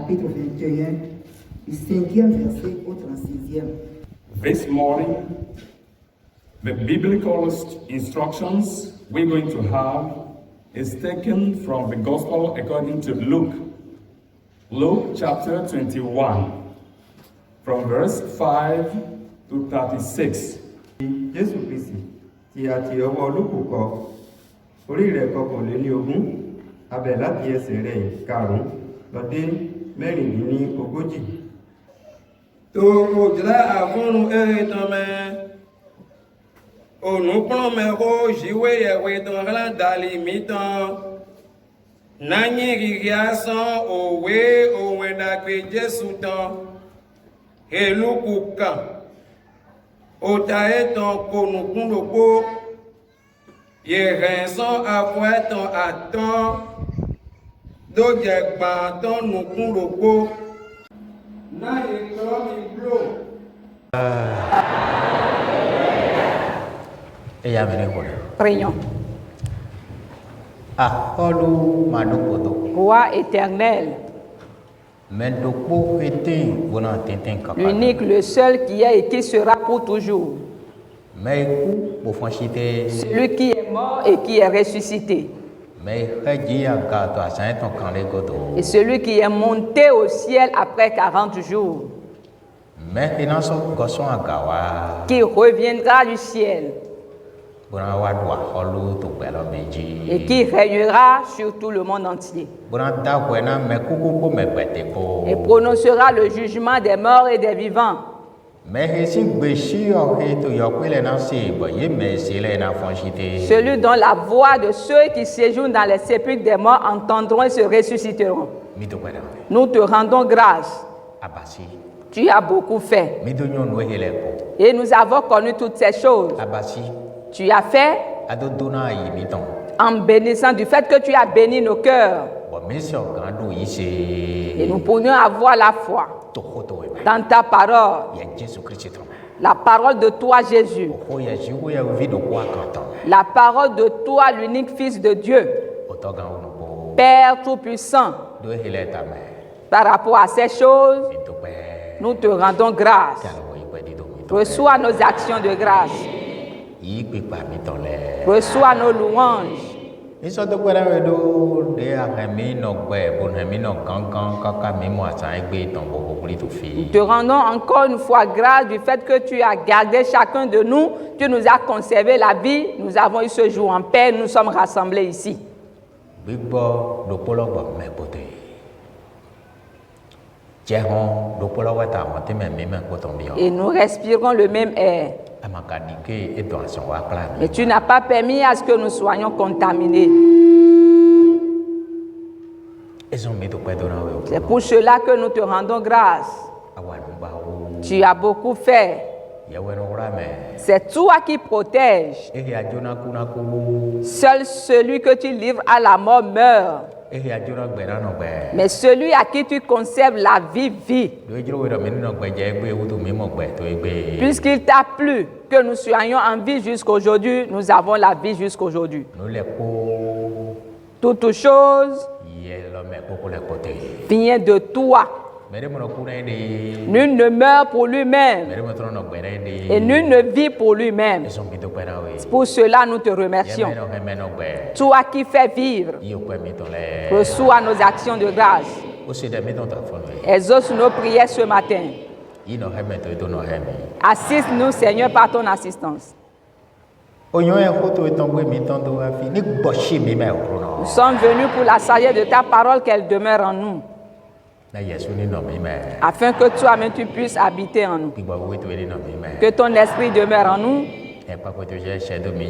chapitre 21, du 5e verset au 36e. This morning, the biblical instructions we're going to have is taken from the Gospel according to Luke. Luke chapter 21, from verse 5 to 36. Jésù Kristi tí a ti ọwọ́ Lúùkù kọ orí rẹ̀ kọkànlélógún abẹ̀ láti ẹsẹ̀ rẹ̀ karùn-ún lọ dé mẹ́rìndínlógójì. tó òjìlá àfúnnu ẹ̀ẹ́dàn mẹ́ ònùkúrùn mẹ́kọ́ òṣìwé ẹ̀wẹ̀ tán aládàálì mi tán náyìn rírì asán òwe òun ẹ̀dàgbé Jésù tán èlùkù kàn òtà ẹ̀tàn kònùkúnlòpó yẹ̀rẹ̀sán àfọ ẹ̀tàn àtàn dójẹ̀gbà tán nùkúnlòpó náà ètò mi blò. Prions. Roi éternel, l'unique, le seul qui est et qui sera pour toujours. Celui qui est mort et qui est ressuscité. Et celui qui est monté au ciel après 40 jours. Qui reviendra du ciel. Et qui régnera sur tout le monde entier. Et prononcera le jugement des morts et des vivants. Celui dont la voix de ceux qui séjournent dans les sépulcres des morts entendront et se ressusciteront. Nous te rendons grâce. Tu as beaucoup fait. Et nous avons connu toutes ces choses. Tu as fait en bénissant du fait que tu as béni nos cœurs. Et nous pourrions avoir la foi dans ta parole. La parole de toi, Jésus. La parole de toi, l'unique Fils de Dieu. Père Tout-Puissant. Par rapport à ces choses, nous te rendons grâce. Reçois nos actions de grâce. Reçois nos louanges. Nous te rendons encore une fois grâce du fait que tu as gardé chacun de nous, tu nous as conservé la vie, nous avons eu ce jour en paix, nous sommes rassemblés ici. Et nous respirons le même air. Mais tu n'as pas permis à ce que nous soyons contaminés. C'est pour cela que nous te rendons grâce. Tu as beaucoup fait. C'est toi qui protèges. Seul celui que tu livres à la mort meurt. Mais celui à qui tu conserves la vie vit. Puisqu'il t'a plu que nous soyons en vie jusqu'aujourd'hui, nous avons la vie jusqu'aujourd'hui. Toutes choses viennent de toi. Nul ne meurt pour lui-même et nul ne vit pour lui-même. Pour cela, nous te remercions. Toi qui fais vivre, reçois nos actions de grâce. Exauce nos prières ce matin. Assiste-nous, Seigneur, par ton assistance. Nous sommes venus pour la sagesse de ta parole, qu'elle demeure en nous. Afin que toi-même tu puisses habiter en nous. Que ton esprit demeure en nous.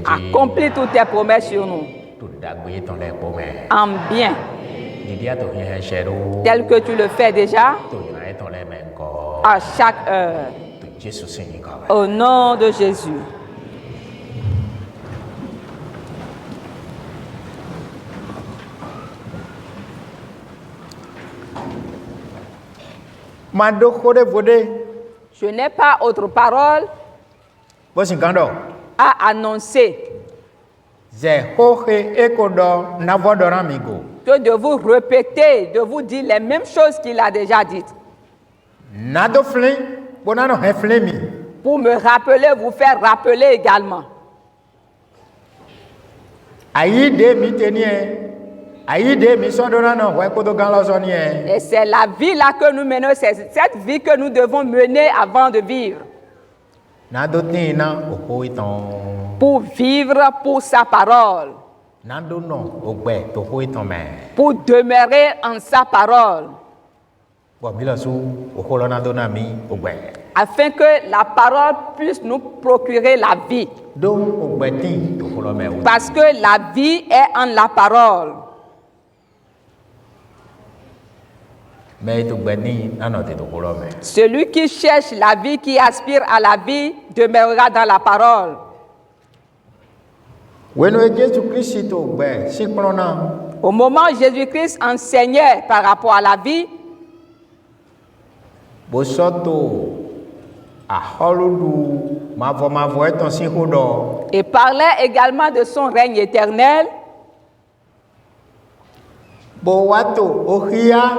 Accomplis toutes tes promesses sur nous. En bien. Tel que tu le fais déjà. À chaque heure. Au nom de Jésus. Je n'ai pas autre parole à annoncer. que de vous répéter, de vous dire les mêmes choses qu'il a déjà dites. Nado flin, bonano he flin mi. Pour me rappeler, vous faire rappeler également. Ayi de mi tenie. Ayi de mi sondonano we kodo ganlo zoni. Et c'est la vie là que nous menons, c'est cette vie que nous devons mener avant de vivre. Nado tina ohoiton. Pour vivre pour sa parole. Nando no ogbe to hoiton me. Pour demeurer en sa parole. Bo mi lo su oholo nando na mi ogbe. Afin que la parole puisse nous procurer la vie. Do ogbe tin to holo me. Parce que la vie est en la parole. Mais to gbe ni nano te to holo me. Celui qui cherche la vie, qui aspire à la vie, demeurera dans la parole. Weno e Jésus Christ to gbe si plona. Au moment où Jésus-Christ enseignait par rapport à la vie, Bo soto aholudu mavo eton si hodo. et parlait également de son règne éternel, Bo wato ohia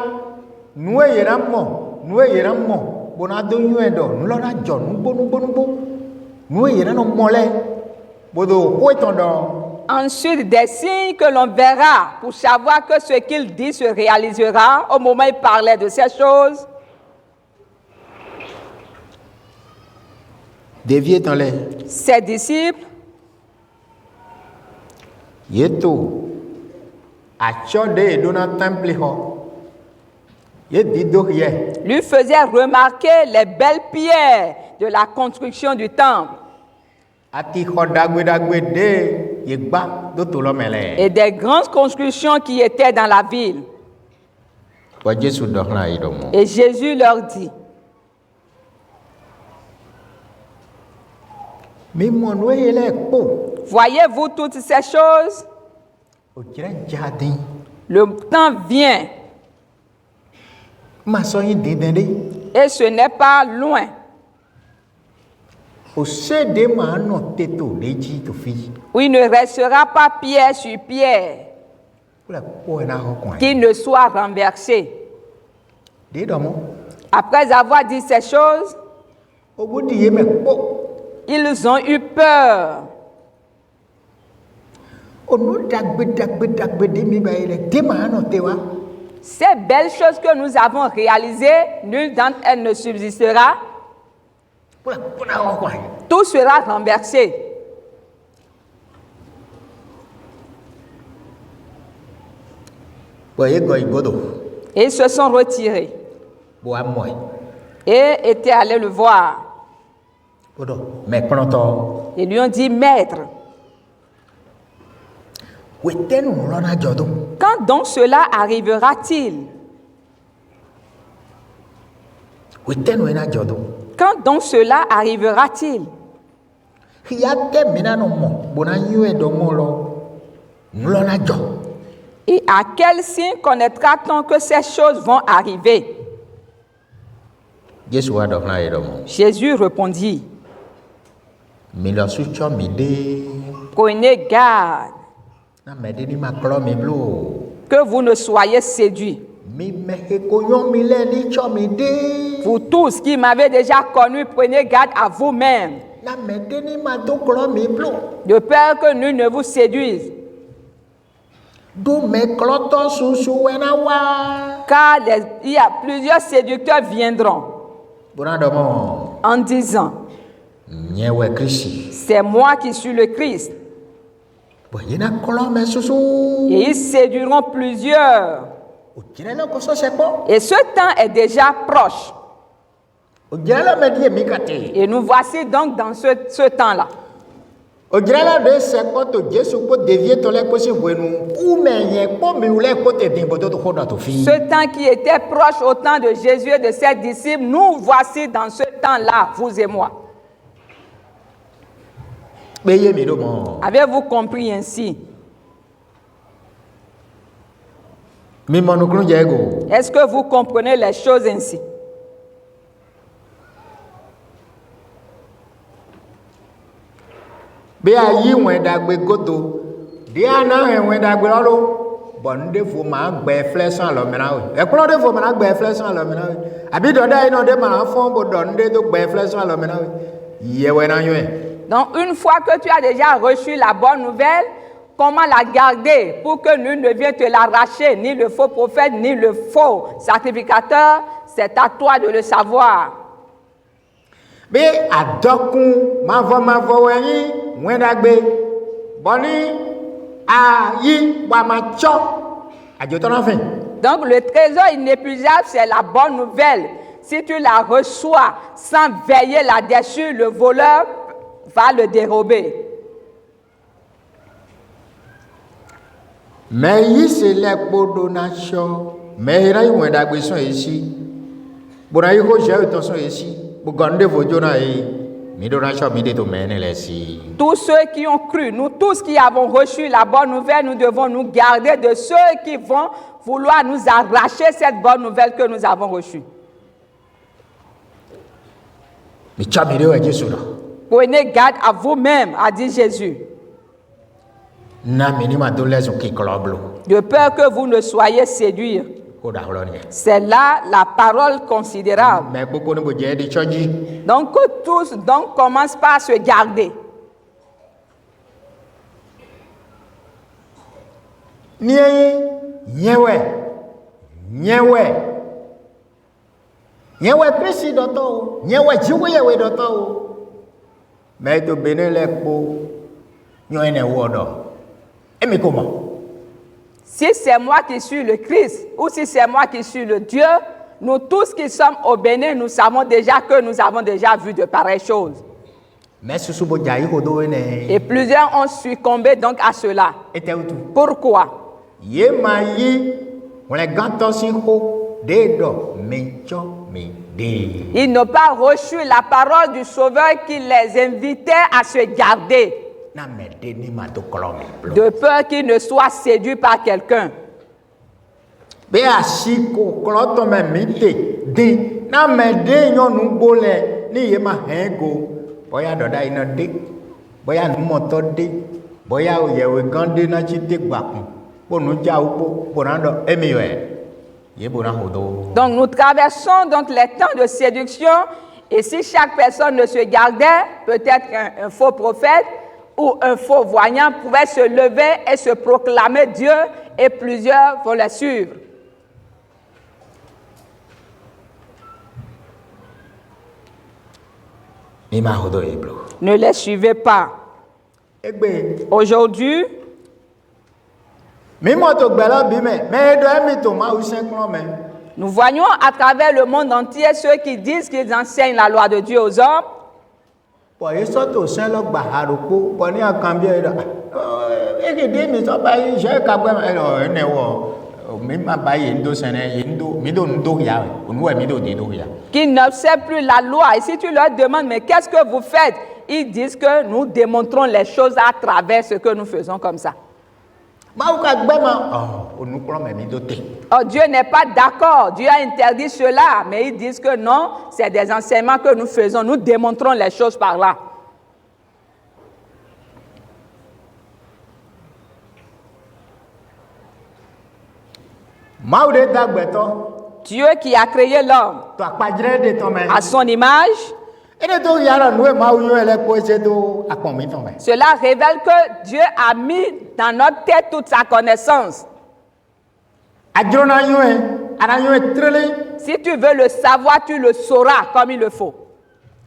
nuwe yeramo bona do nyuedo nlona jo nugbo nuwe yerano mole bodo hoeton do. ensuite des signes que l'on verra pour savoir que ce qu'il dit se réalisera. Au moment où il parlait de ces choses, Devie dans les ses disciples yeto achode dona temple ho. Ye dido ye. lui faisaient remarquer les belles pierres de la construction du temple Ati hodagwe de yegba do to lo mele. et des grandes constructions qui étaient dans la ville. Wa Jésus do na idomo. Et Jésus leur dit, Mi mo no yele po. voyez-vous toutes ces choses? O jira jadin. Le temps vient Ma so yin dindende. et ce n'est pas loin O se de ma no teto leji to fi. où il ne restera pas pierre sur pierre Kula ko na ho kon. qui ne soit renversé. De domo. Après avoir dit ces choses, O bodi ye me po. ils ont eu peur. O no dagbe de mi ba ile de ma no te wa. Ces belles choses que nous avons réalisées, nulle d'entre elles ne subsistera. Kula ko na ho kon. Tout sera renversé. Bo ye go igodo. Et ils se sont retirés Bo amoy. et étaient allés le voir. Bodo me pronto. Ils lui ont dit, Maître, Wetenu lona jodo. quand donc cela arrivera-t-il? Wetenu ena jodo. Quand donc cela arrivera-t-il? Hiyate mina no mo. Bona yue do mo lo. Nlona jo. Et à quel signe connaîtra-t-on que ces choses vont arriver? Jésus wa do na idomo. Jésus répondit, Mi lo su cho mi de. prenez garde Na me de ni ma klo mi blo. que vous ne soyez séduits. Mi me he ko yon mi le ni cho mi de. Vous tous qui m'avez déjà connu, prenez garde à vous-même, Na me de ni ma do klo mi blo. de peur que nul ne vous séduise. Do me klo to susu wena wa. Car il y a plusieurs séducteurs viendront Bona do mo. en disant, Nyewe Kristi. c'est moi qui suis le Christ. Bo yena klo me susu. Et ils séduiront plusieurs. O jira lo ko so se po. Et ce temps est déjà proche. O jira lo me di mi kate. Et nous voici donc dans ce temps-là. O jira lo de se po to Jésus ko devie to le ko si wenu. Ku me yen po mi ule ko te din bo to ko do to fi. Ce temps qui était proche au temps de Jésus et de ses disciples, nous voici dans ce temps-là, vous et moi. Beye mi do mo. Avez-vous compris ainsi? Mi mo nu krun je go. Est-ce que vous comprenez les choses ainsi? Be ayi won dagbe godo. De ana en won dagbe lo. bon de vo ma gbe flesh an lo mena we e klo de vo ma gbe flesh an lo mena we abi do dai no de ma fon bo don de do gbe flesh an lo mena we ye we na ywe. Donc une fois que tu as déjà reçu la bonne nouvelle, comment la garder pour que nul ne vienne te l'arracher, ni le faux prophète, ni le faux sacrificateur, c'est à toi de le savoir. Be adokun ma vo wen wendagbe boni ayi wa ma cho ajoto na fin. Donc le trésor inépuisable, c'est la bonne nouvelle. Si tu la reçois sans veiller là-dessus, le voleur va le dérober. Mais yi se le podo na cho mais ira yi wendagbe so esi bora yi ko je to so esi bu gonde vo jona yi mi do na cho mi de to mene le si. Tous ceux qui ont cru, nous tous qui avons reçu la bonne nouvelle, nous devons nous garder de ceux qui vont vouloir nous arracher cette bonne nouvelle que nous avons reçue. Mi cha mi de wa Jesu na. Prenez garde à vous-même, a dit Jésus, Na mi ni ma do lezo ki kloblo. de peur que vous ne soyez séduits. Ko da holo ni. C'est là la parole considérable. Mais beaucoup ne bo je di choji. Donc que tous commencent par se garder. Nyewe Christ doto nyewe jiwe yewe doto mais to benele po nyoene wodo emi comment. Si c'est moi qui suis le Christ ou si c'est moi qui suis le Dieu, nous tous qui sommes au Bénin, nous savons déjà que nous avons déjà vu de pareilles choses. Mais susubo jai hodo ene Et plusieurs ont succombé donc à cela. ete utu Pourquoi? ye mayi on les ganto si ho de do mencho me de. Ils n'ont pas reçu la parole du Sauveur qui les invitait à se garder, Na me de ni ma to kolome blo. de peur qu'ils ne soient séduits par quelqu'un. Be asiko kloto me mite de na me de nyonu gbole ni ye ma hengo boya doda ina de boya nu moto de boya oyewe gande na chi de gbakun bonu ja upo bonando emiwe ye bona hodo. Donc nous traversons donc les temps de séduction et si chaque personne ne se gardait, peut-être un faux prophète ou un faux voyant pouvait se lever et se proclamer Dieu et plusieurs vont le suivre. Ni ma hodo eblo. Ne les suivez pas. Egbe Aujourd'hui, mi moto gbela bi me do emi to ma usen klo me. nous voyons à travers le monde entier ceux qui disent qu'ils enseignent la loi de Dieu aux hommes. Po ye so to sen lo gba haropo po ni akan bi e da. Ege de mi so ba yi je ka gbe me lo ene wo mi ma ba yi ndo sen e ndo mi do ndo ya onu e mi do de do ya. Qui n'observent plus la loi. Et si tu leur demandes, mais qu'est-ce que vous faites? Ils disent que nous démontrons les choses à travers ce que nous faisons comme ça. Ma ou ka gbe ma onu klo me mi do te. Oh, Dieu n'est pas d'accord. Dieu a interdit cela. Mais ils disent que non, c'est des enseignements que nous faisons. Nous démontrons les choses par là. Ma ou de dagbeto Dieu qui a créé l'homme to apajire de to me. à son image, Ene to yara nu e ma u yo ele ko se do apon mi to me. cela révèle que Dieu a mis dans notre tête toute sa connaissance. Ajrona yo e ara yo e trele Si tu veux le savoir, tu le sauras comme il le faut.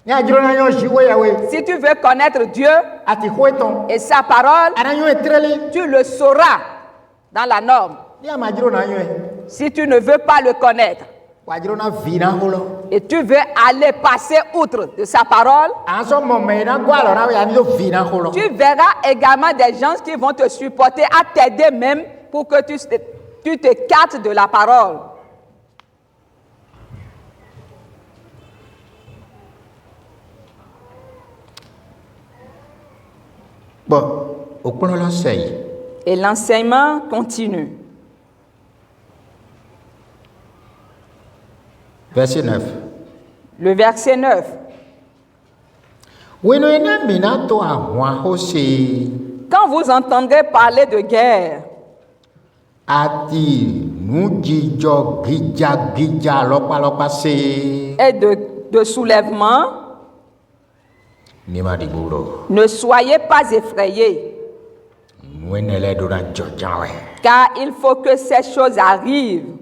ni ajrona yo jiwe yawe Si tu veux connaître Dieu ati hoeton et sa parole, ara yo e trele tu le sauras dans la norme. ni amajrona yo e Si tu ne veux pas le connaître wajrona vina holo. et tu veux aller passer outre de sa parole, Anso mo me na gwa lo na ya ni do vina holo. tu verras également des gens qui vont te supporter, à t'aider même pour que tu t'écartes de la parole. Bon, o kono lo sei. Et l'enseignement continue. Verset 9. Le verset 9. Weno ena mina to ahwa ho se Quand vous entendrez parler de guerre ati nujijo gija lopa se et de soulèvement. Nima di buro Ne soyez pas effrayés, nuenele dona jojawe car il faut que ces choses arrivent.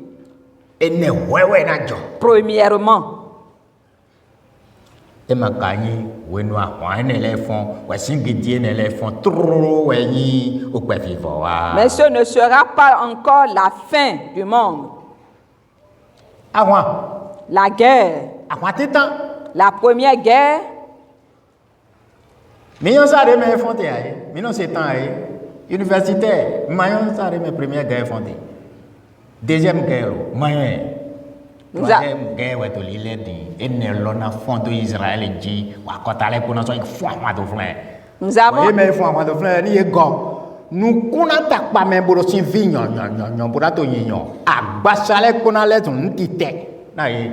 ene wewe na jo Premièrement, emakani wenwa wanele fon wasingidie nele fon tro weni okpe vivo wa mais ce ne sera pas encore la fin du monde. awan La guerre, titan la première guerre, miyon sare me fonte ay minon setan ay universitaire mayon sare me première guerre fonte deuxième guerre mayon troisième guerre weto lile di ene lona fonto Israël ji wa kotale kuna so fo ma do flen nous avons, me fo ma do flen ni ego nu kuna takpa me boro sin vinyo nyo bora to yinyo agbasale kuna le tun tite na ye.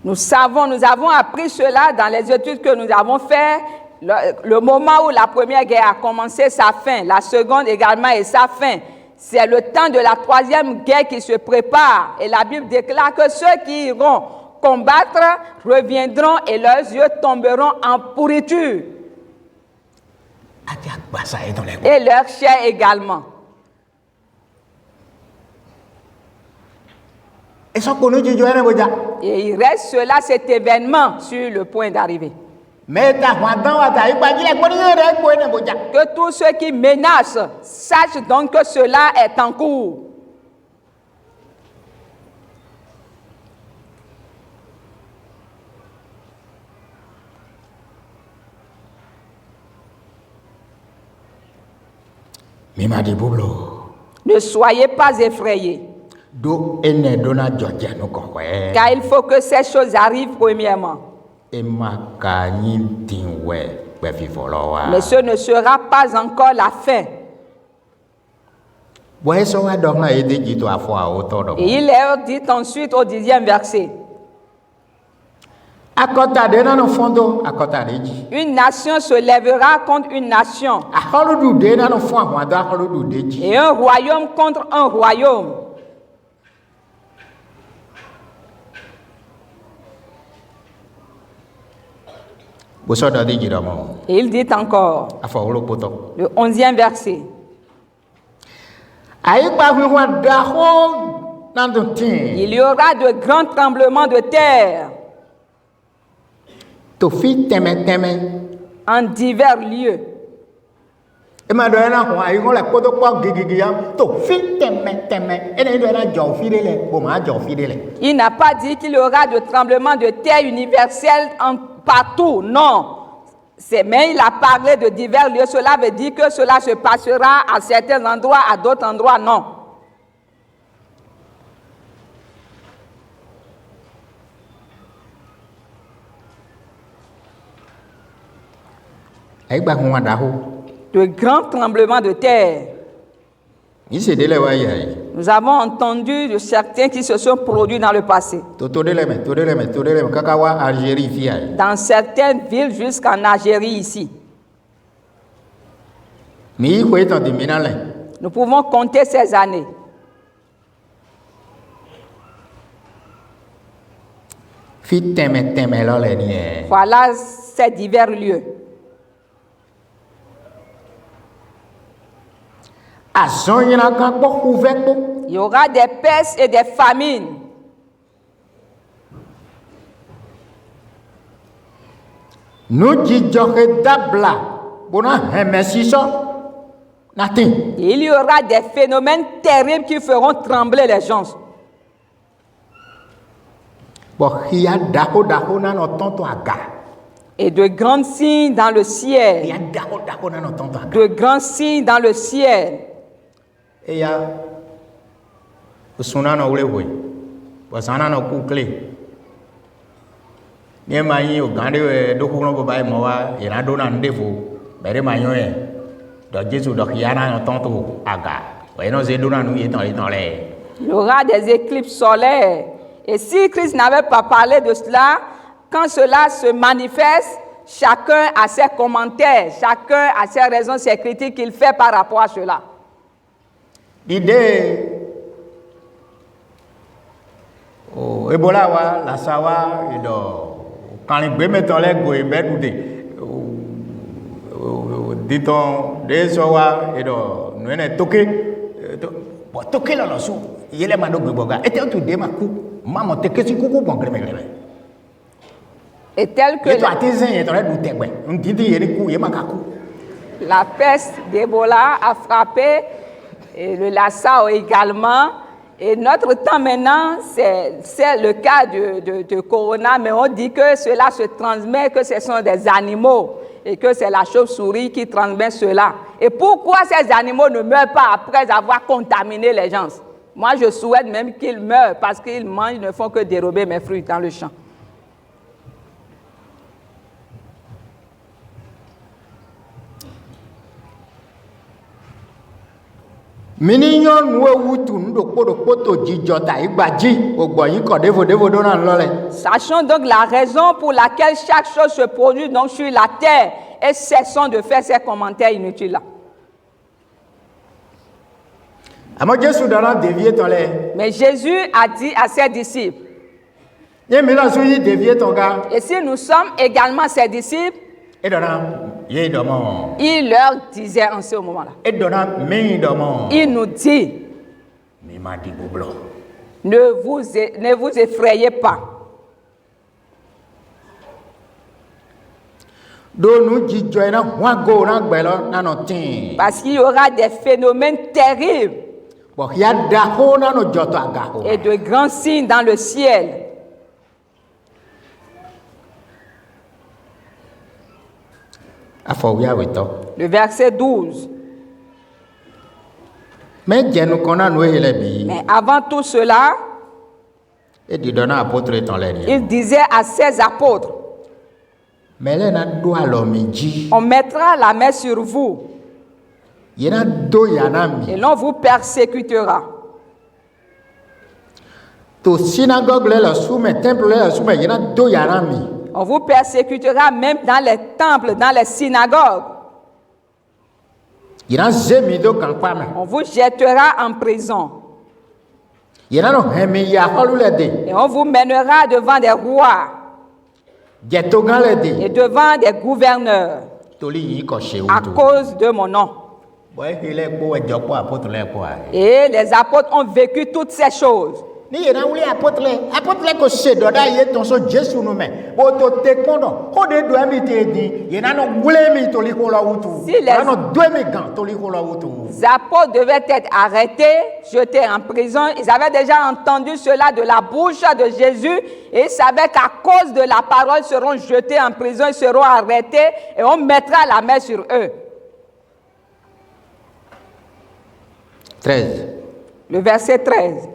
nous avons appris cela dans les études que nous avons fait. Le moment où la première guerre a commencé, sa fin, la seconde également et sa fin. C'est le temps de la troisième guerre qui se prépare. Et la Bible déclare que ceux qui iront combattre reviendront et leurs yeux tomberont en pourriture. Et leur chair également. Et il reste cela, cet événement, sur le point d'arriver. Que tous ceux qui menacent sachent donc que cela est en cours. Ne soyez pas effrayés. Car il faut que ces choses arrivent premièrement. Mais ce ne sera pas encore la fin. Et il leur dit ensuite au 10e verset. Une nation se lèvera contre une nation. Et un royaume contre un royaume. Et il dit encore, le 11e verset. Il y aura de grands tremblements de terre en divers lieux. Il n'a pas dit qu'il y aura de tremblements de terre universels partout, non. Mais il a parlé de divers lieux. Cela veut dire que cela se passera à certains endroits, à d'autres endroits, non. De grands tremblements de terre. Nous avons entendu de certains qui se sont produits dans le passé. Dans certaines villes jusqu'en Algérie ici. Nous pouvons compter ces années. Voilà ces divers lieux. Il y aura des pestes et des famines. Il y aura des phénomènes terribles qui feront trembler les gens. Et de grands signes dans le ciel. De grands signes dans le ciel. Il y aura des éclipses solaires. Et si Christ n'avait pas parlé de cela, quand cela se manifeste, chacun a ses commentaires, chacun a ses raisons, ses critiques qu'il fait par rapport à cela. l'idée Ebola wa la sawa et quand les bébés mettent les go et ben dit-on des sowa et nous est toqué bon toqué là sous il est mando boga et tu de ma coup maman te que si coucou bon greme Et tel que la peste d'Ebola a frappé et le Lassa également. Et notre temps maintenant, c'est le cas de Corona, mais on dit que cela se transmet, que ce sont des animaux et que c'est la chauve-souris qui transmet cela. Et pourquoi ces animaux ne meurent pas après avoir contaminé les gens? Moi, je souhaite même qu'ils meurent parce qu'ils mangent, ils ne font que dérober mes fruits dans le champ. Sachons donc la raison pour laquelle chaque chose se produit donc sur la terre et cessons de faire ces commentaires inutiles là. Mais Jésus a dit à ses disciples, et si nous sommes également ses disciples, il leur disait en ce moment-là, il nous dit, ne vous effrayez pas. Parce qu'il y aura des phénomènes terribles et de grands signes dans le ciel. Le verset 12. Mais avant tout cela, il disait à ses apôtres, on mettra la main sur vous et l'on vous persécutera. On vous persécutera même dans les temples, dans les synagogues. On vous jettera en prison. Et on vous mènera devant des rois et devant des gouverneurs à cause de mon nom. Et les apôtres ont vécu toutes ces choses. Si les apôtres devaient être arrêtés, jetés en prison, ils avaient déjà entendu cela de la bouche de Jésus et ils savaient qu'à cause de la parole, ils seront jetés en prison, ils seront arrêtés et on mettra la main sur eux. 13. Le verset 13.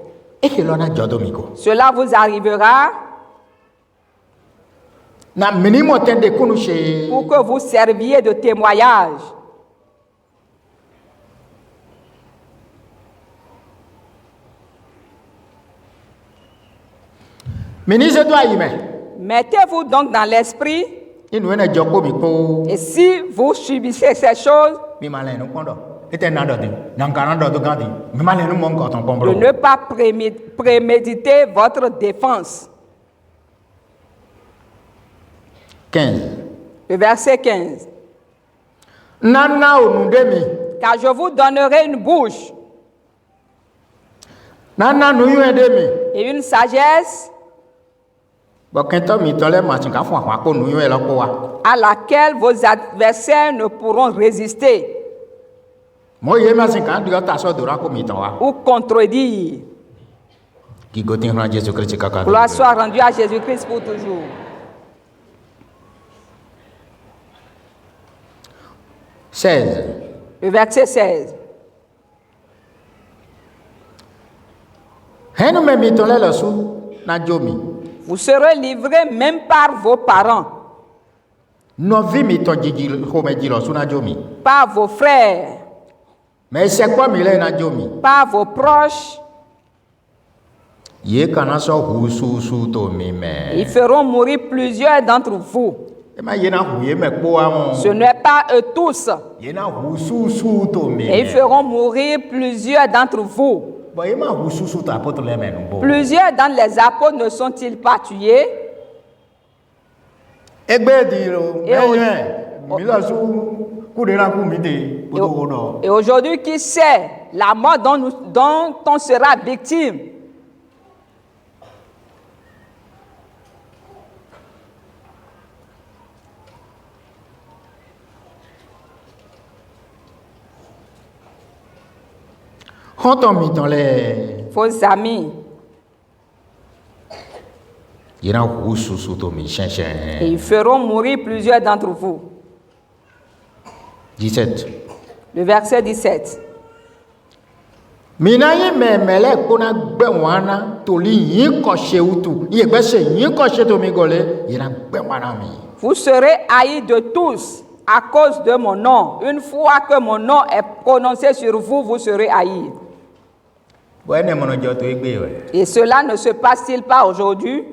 Cela vous arrivera pour que vous serviez de témoignage. Mettez-vous donc dans l'esprit et si vous subissez ces choses, de ne pas préméditer votre défense. 15. Le verset 15. Car je vous donnerai une bouche et une sagesse à laquelle vos adversaires ne pourront résister ou contredire. Gloire soit rendue à Jésus-Christ pour toujours. Le verset 16. Vous serez livrés même par vos parents, par vos frères, par vos proches. Ils feront mourir plusieurs d'entre vous. Ce n'est pas eux tous. Et ils feront mourir plusieurs d'entre vous. Plusieurs d'entre les apôtres ne sont-ils pas tués? Et aujourd'hui, qui sait la mort dont on sera victime? Vos amis. Et ils feront mourir plusieurs d'entre vous. 17. Le verset 17. Vous serez haïs de tous à cause de mon nom. Une fois que mon nom est prononcé sur vous, vous serez haïs. Et cela ne se passe-t-il pas aujourd'hui?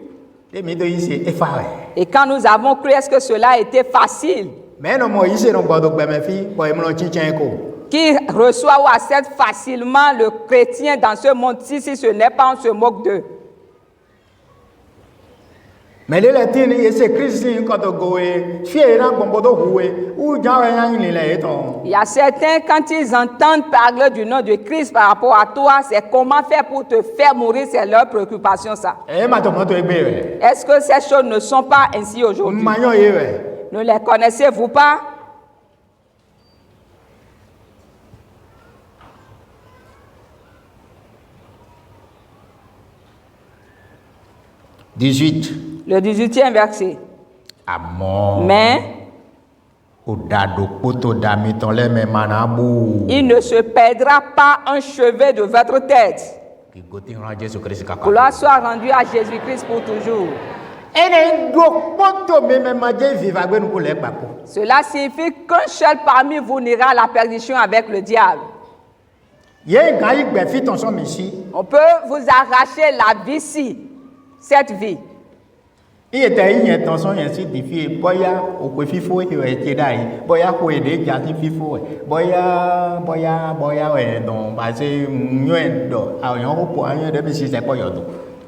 Et quand nous avons cru, est-ce que cela a été facile? Qui reçoit ou accepte facilement le chrétien dans ce monde-ci si ce n'est pas on se moque d'eux? Il y a certains, quand ils entendent parler du nom de Christ par rapport à toi, c'est comment faire pour te faire mourir, c'est leur préoccupation ça. Est-ce que ces choses ne sont pas ainsi aujourd'hui? Ne les connaissez-vous pas? Le 18e verset. Mais il ne se perdra pas un cheveu de votre tête. Gloire soit rendue à Jésus-Christ pour toujours. Cela signifie qu'un seul parmi vous n'ira à la perdition avec le diable. On peut vous arracher la vie-ci, cette vie.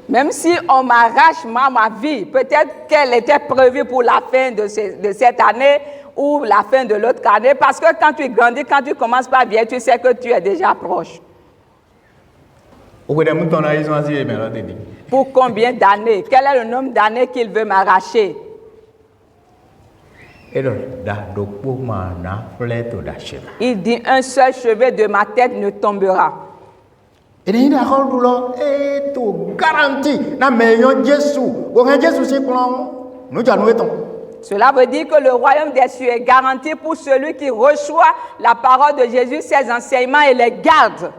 Même si on m'arrache ma vie, peut-être qu'elle était prévue pour la fin de cette année ou la fin de l'autre année, parce que quand tu grandis, quand tu commences par bien, tu sais que tu es déjà proche. Pour combien d'années? Quel est le nombre d'années qu'il veut m'arracher? Il dit un seul cheveu de ma tête ne tombera. Cela veut dire que le royaume des cieux est garanti pour celui qui reçoit la parole de Jésus, ses enseignements et les garde.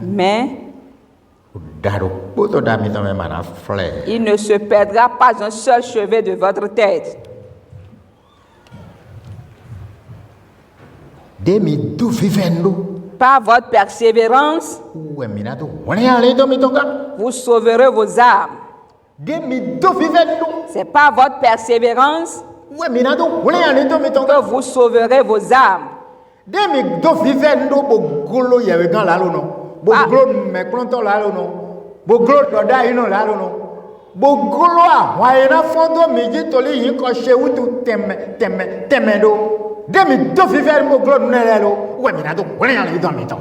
Mais il ne se perdra pas un seul cheveu de votre tête. Par votre persévérance, vous sauverez vos âmes. C'est par votre persévérance que vous sauverez vos âmes.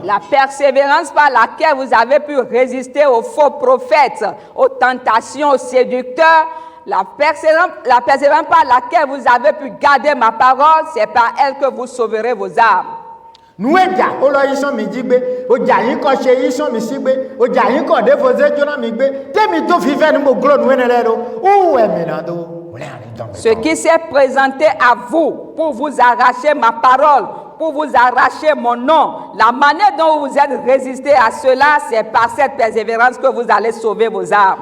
La persévérance par laquelle vous avez pu résister aux faux prophètes, aux tentations, aux séducteurs, la persévérance par laquelle vous avez pu garder ma parole, c'est par elle que vous sauverez vos âmes. Ce qui s'est présenté à vous pour vous arracher ma parole, pour vous arracher mon nom, la manière dont vous êtes résisté à cela, c'est par cette persévérance que vous allez sauver vos âmes.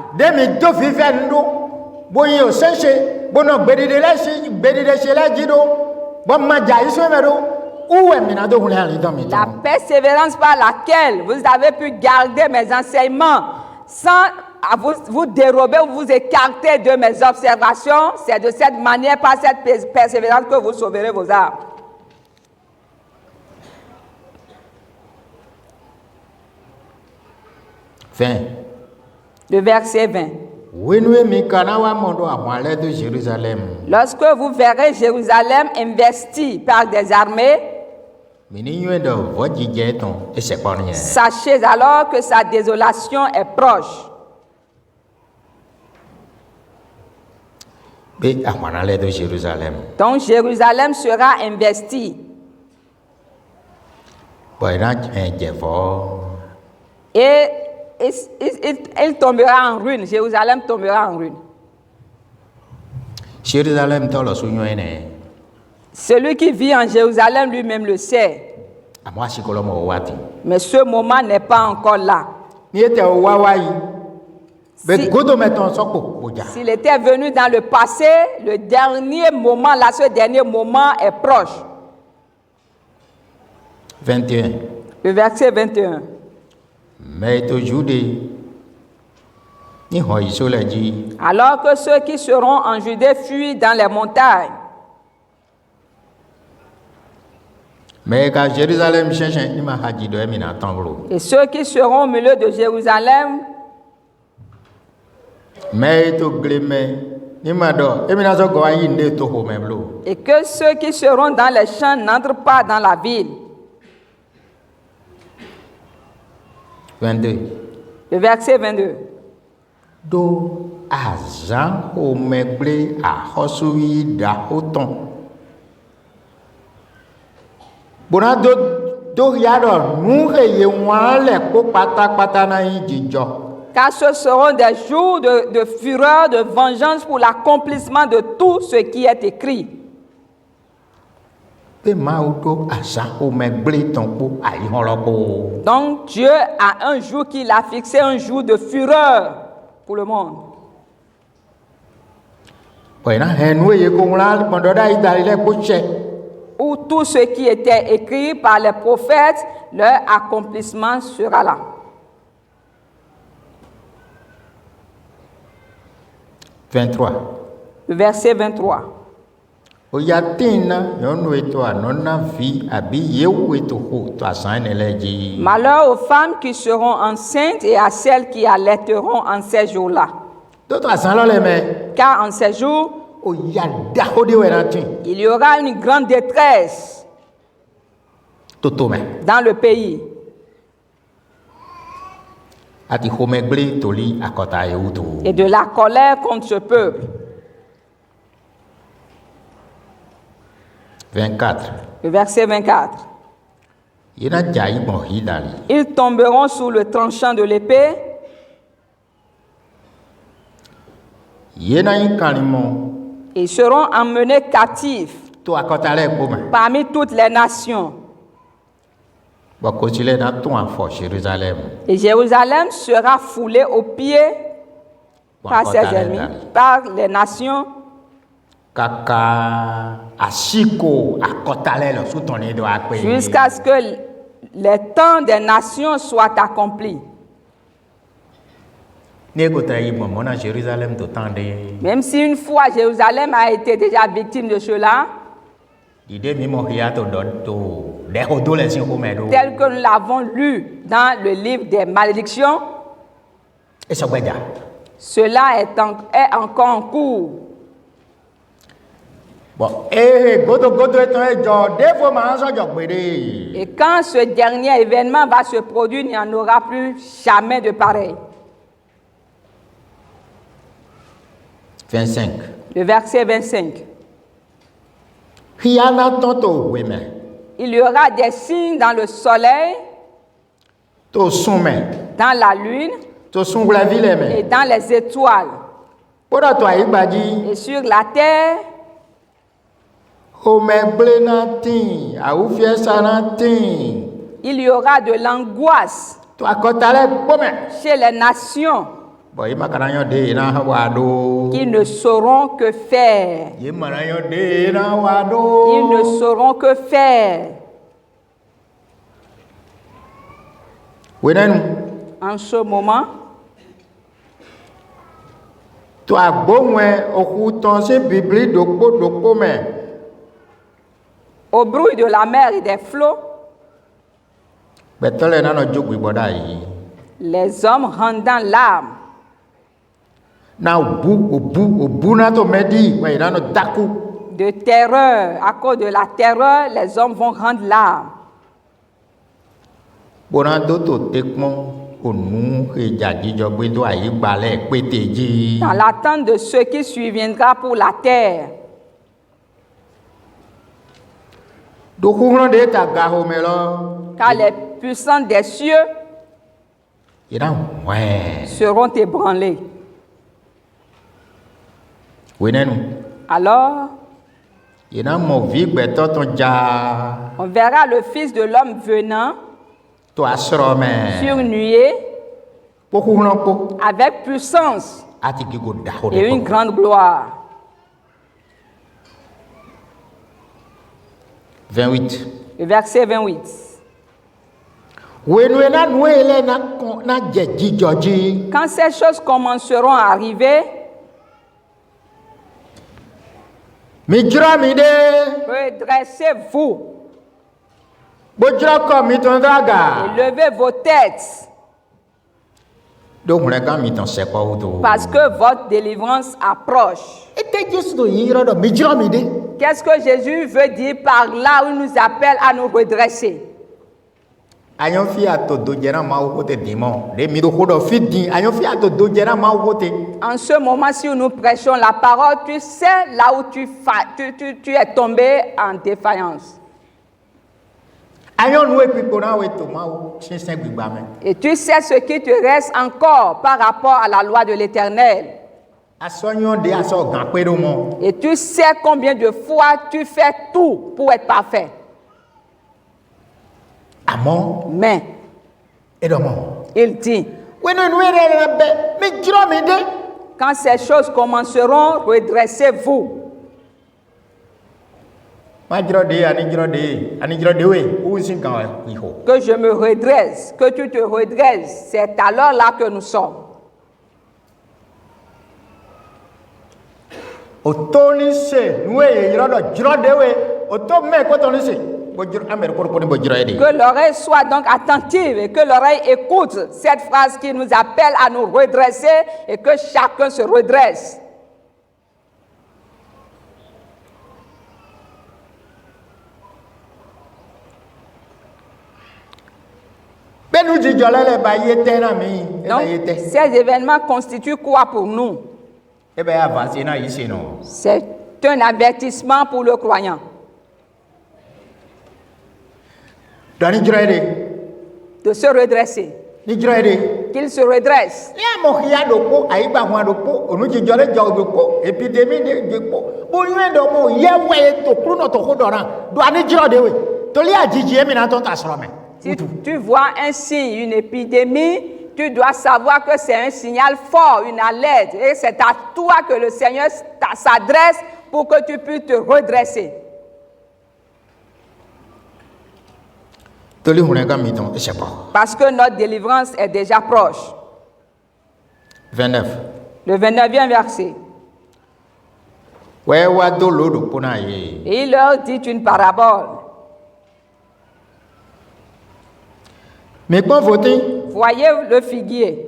où est minado hule ali dans mi La persévérance par laquelle vous avez pu garder mes enseignements sans vous dérober ou vous écarter de mes observations, c'est de cette manière, par cette persévérance, que vous sauverez vos âmes. Le verset 20. Lorsque vous verrez Jérusalem investie par des armées, sachez alors que sa désolation est proche. Donc Jérusalem sera investie. Et il tombera en ruine. Jérusalem tombera en ruine. Celui qui vit en Jérusalem lui-même le sait. Mais ce moment n'est pas encore là. S'il était venu dans le passé, le dernier moment, là, ce dernier moment est proche. 21. Le verset 21. Alors que ceux qui seront en Judée fuient dans les montagnes. Et ceux qui seront au milieu de Jérusalem et que ceux qui seront dans les champs n'entrent pas dans la ville. 22. Le verset 22. Car ce seront des jours de fureur, de vengeance pour l'accomplissement de tout ce qui est écrit. Donc Dieu a un jour qu'il a fixé, un jour de fureur pour le monde. Où tout ce qui était écrit par les prophètes, leur accomplissement sera là. Le verset 23. Malheur aux femmes qui seront enceintes et à celles qui allaiteront en ces jours-là. Car en ces jours, il y aura une grande détresse dans le pays. Et de la colère contre ce peuple. 24. Le verset 24. Ils tomberont sous le tranchant de l'épée. Ils seront emmenés captifs parmi toutes les nations. Et Jérusalem sera foulée aux pieds par ses ennemis, par les nations. Jusqu'à ce que les temps des nations soient accomplis. Même si une fois Jérusalem a été déjà victime de cela, tel que nous l'avons lu dans le livre des malédictions, cela est encore en cours. Et quand ce dernier événement va se produire, il n'y en aura plus jamais de pareil. 25. Le verset 25. Il y aura des signes dans le soleil, dans la lune et dans les étoiles. Et sur la terre, il y aura de l'angoisse chez les nations qui ne sauront que faire. Ils ne sauront que faire. En ce moment, to agbóhùn òkútan sí bìbìlì dòpódòpó mẹ́. au bruit de la mer et des flots, Gbẹ̀tọ́lẹ̀ náà jókòó ìgbọ́dá yìí. les hommes rendant l'âme. Na òbú náà tó mẹ́dí wẹ̀yìn náà dákú. De terreur, à cause de la terreur, les hommes vont rendre l'âme. Bọ́nà tó tó tẹ́pọ́n ònú ìjà jíjọ gbé tó àyè gbalẹ̀ pété jí. Dans l'attente de ce qui surviendra pour la terre. Dókúrán dé tàgà homẹ lọ. Car les puissants des cieux Ìdá wẹ́ẹ̀. seront ébranlés. Wẹ́nẹ́nu. Alors, Ìdá mọ̀ ví gbẹ̀tọ́ tó já. on verra le Fils de l'homme venant Tó a sọ̀rọ̀ mẹ́. sur une nuée Kókúrán kó. avec puissance A ti kíkó dáhùn et une grande gloire. 28. Le verset 28. Wẹ́nu ẹ̀ náà nù ẹ̀ lẹ́ náà jẹ̀ jíjọ jí. Quand ces choses commenceront à arriver, Mi jírọ́ mi dé. redressez-vous Bó jírọ́ kọ́ mi tó ń dàgà. et levez vos têtes, Dóhùn rẹ̀ ká mi tàn sẹ́kọ̀ wò tó. parce que votre délivrance approche. Ètè Jésù tó yín rọ́dọ̀ mi jírọ́ mi dé. Qu'est-ce que Jésus veut dire par là où il nous appelle à nous redresser? Àyàn fi àtòdó jẹ́rán máa wó tè dì mọ́. Lèmi tó kó dọ̀ fi dín. Àyàn fi àtòdó jẹ́rán máa wó tè. En ce moment, si nous prêchons la parole, tu sais là où tu es tombé en défaillance. Àyàn nu èpìpò náà wé tó máa wó sísẹ́ gbígbà mẹ́. Et tu sais ce qui te reste encore par rapport à la loi de l'Éternel. Asọ́yán de aṣọ gàn pé ló mọ́. Et tu sais combien de fois tu fais tout pour être parfait. Àmọ́ Mais, ẹ̀dọ̀ mọ́. il dit, Wẹ́nu inú ẹ̀rẹ̀ rẹ̀ bẹ́ mi jírọ́ mi dé. quand ces choses commenceront, redressez-vous. Má jírọ́ dé àní jírọ́ dé wé. Ó sì gàn ihò. Que je me redresse, que tu te redresses. C'est alors là que nous sommes. Òtó ní sè nu èyí yírọ́dọ̀ jírọ́ dé wé. Òtó mẹ́ kó tó ní sè. Bó jírọ́ amẹ̀rẹ̀ kó ní bó jírọ́ yé de. Que l'oreille soit donc attentive et que l'oreille écoute cette phrase qui nous appelle à nous redresser et que chacun se redresse. Bẹ́ẹ̀ni jíjọ lẹ́lẹ̀ bá yé tẹ́ náà mi. Donc, ces événements constituent quoi pour nous? Ẹ bẹ́ avancé náà yìí ṣe nù. C'est un avertissement pour le croyant. Dọ̀ní jírọ́ yé de. De se redresser. Ní jírọ́ yé de. Qu'il se redresse. Ní àmọ̀ kí á dòpó àyígbà wọn dòpó ònú jíjọ lé jọ dòpó épidémie de dòpó. Bóyún ẹ̀ dọ̀mọ̀ yẹ wẹ̀ tó kúrú náà tó kó dọ̀ràn. Dọ̀ní jírọ́ de wé. Torí àjíjì ẹ̀mí náà tó ń ta sọ̀rọ̀ mẹ́. Si tu vois un signe, une épidémie, tu dois savoir que c'est un signal fort, une alerte. Et c'est à toi que le Seigneur s'adresse pour que tu puisses te redresser. Torí hùn ẹ̀ka mi tán ẹ̀ṣẹ̀ pọ̀. Parce que notre délivrance est déjà proche. 29. Le 29e verset. Wẹ́ wá tó lòdò pọ́nà yìí. Et il leur dit une parabole. Mais pọ́n fòtí. Voyez le figuier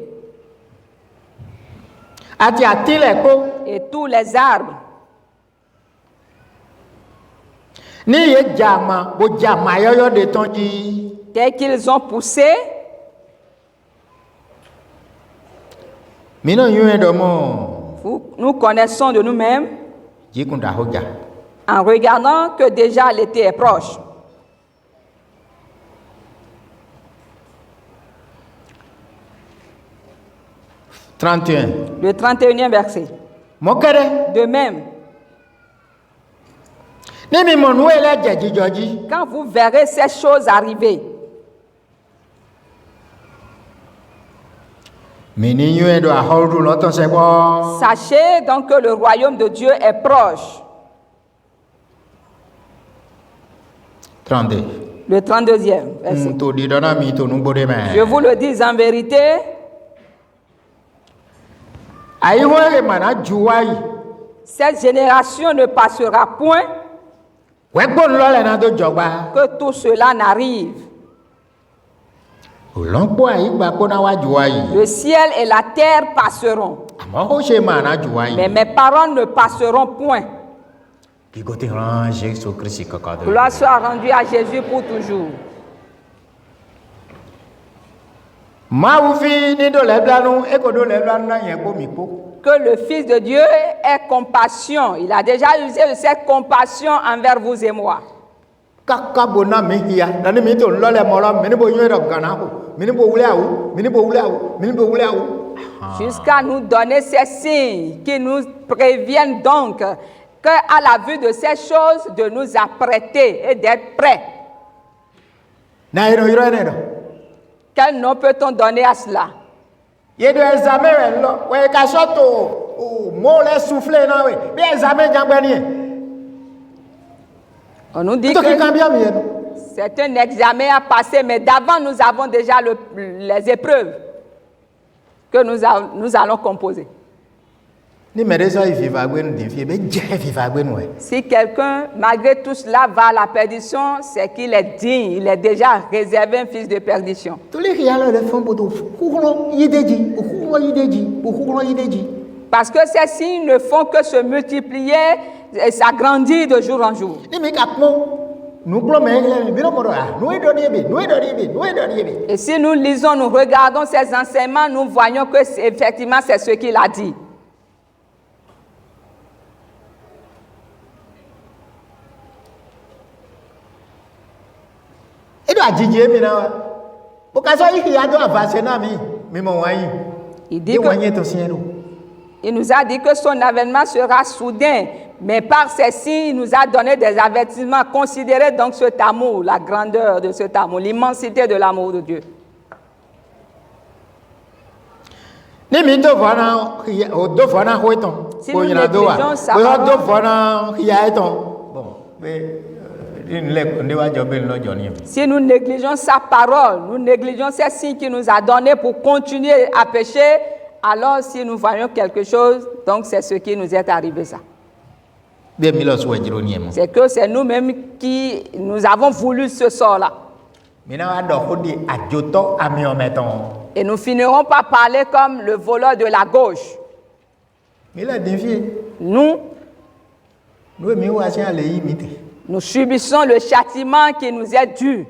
Àti àtìlẹ̀ kó. et tous les arbres. Ní iye jàmà bó jàmà ayọ́yọ́ de tán jí. Dès qu'ils ont poussé, Mìíràn yún ẹ̀dọ̀ mọ́. nous connaissons de nous-mêmes Jíkùn dàhójà. en regardant que déjà l'été est proche. Le 31e verset. Mọ́kẹ́rẹ́. De même, Ní mi mọ̀ nú ẹlẹ́jẹ̀ jíjọ jí. quand vous verrez ces choses arriver, Mi ní yún ẹ̀dọ̀ àhọ́rù lọ́tọ̀ sẹ́gbọ́. sachez donc que le royaume de Dieu est proche. 32. Le 32e verset. to di dona mi to nu bode Je me vous le dis en vérité, ai wore mana juwai cette génération ne passera point we gbon lo le na do jogba que tout cela n'arrive. olonpo ai gba ko na wa juwai Le ciel et la terre passeront, amo o se mana juwai mais mes paroles ne passeront point. ki go te ran Jésus Christ kakado Gloire soit rendue à Jésus pour toujours. ma wu fi ni do le blanu e ko do le blanu na yen ko mi po Que le Fils de Dieu ait compassion. Il a déjà usé de cette compassion envers vous et moi. kaka bona mi hia na ni mi to lo le mo lo mi ni bo yin do gana ko mi ni bo wule awu mi ni bo wule awu mi ni bo wule awu Jusqu'à nous donner ces signes qui nous préviennent donc qu'à la vue de ces choses, de nous apprêter et d'être prêts. na iro ne do Quel nom peut-on donner à cela? ye do examen we lo we ka so to o mo le souffler na we bi examen jangbe ni On nous dit to ki que kan bia mi ye c'est un examen à passer, mais d'avant, nous avons déjà les épreuves que nous allons composer. ni me de so viva gbe nu din fi be je viva gbe nu we Si quelqu'un, malgré tout cela, va à la perdition, c'est qu'il est digne, il est déjà réservé un fils de perdition. to le hia lo le fon bo to kukuno yideji okukuno yideji Parce que ces signes ne font que se multiplier et s'agrandir de jour en jour. ni mi ka pon nu klo me le mi no mo do a nu do ni be Et si nous lisons, nous regardons ces enseignements, nous voyons que effectivement c'est ce qu'il a dit. e do ajije mi na wa o ka so hia do avance na mi mo wan yi Il dit e que, wan ye to sien do il nous a dit que son avènement sera soudain, mais par ces signes, il nous a donné des avertissements. Considérez donc cet amour, la grandeur de cet amour, l'immensité de l'amour de Dieu. ni mi do vana hia o do vana ho ton Si ko nous ina do wa négligeons sa o parole- do vana hia ton bon be in le ne wa jo be lo jo ni Si nous négligeons sa parole, nous négligeons ces signes qu'il nous a donnés pour continuer à pécher, alors si nous voyons quelque chose, donc c'est ce qui nous est arrivé ça. be mi lo so jiro ni mo C'est que c'est nous-mêmes qui nous avons voulu ce sort-là. mi na wa do ho di ajoto ami o meton Et nous finirons par parler comme le voleur de la gauche. mi la din fi Nous, no mi wa se ale yi mi te nous subissons le châtiment qui nous est dû.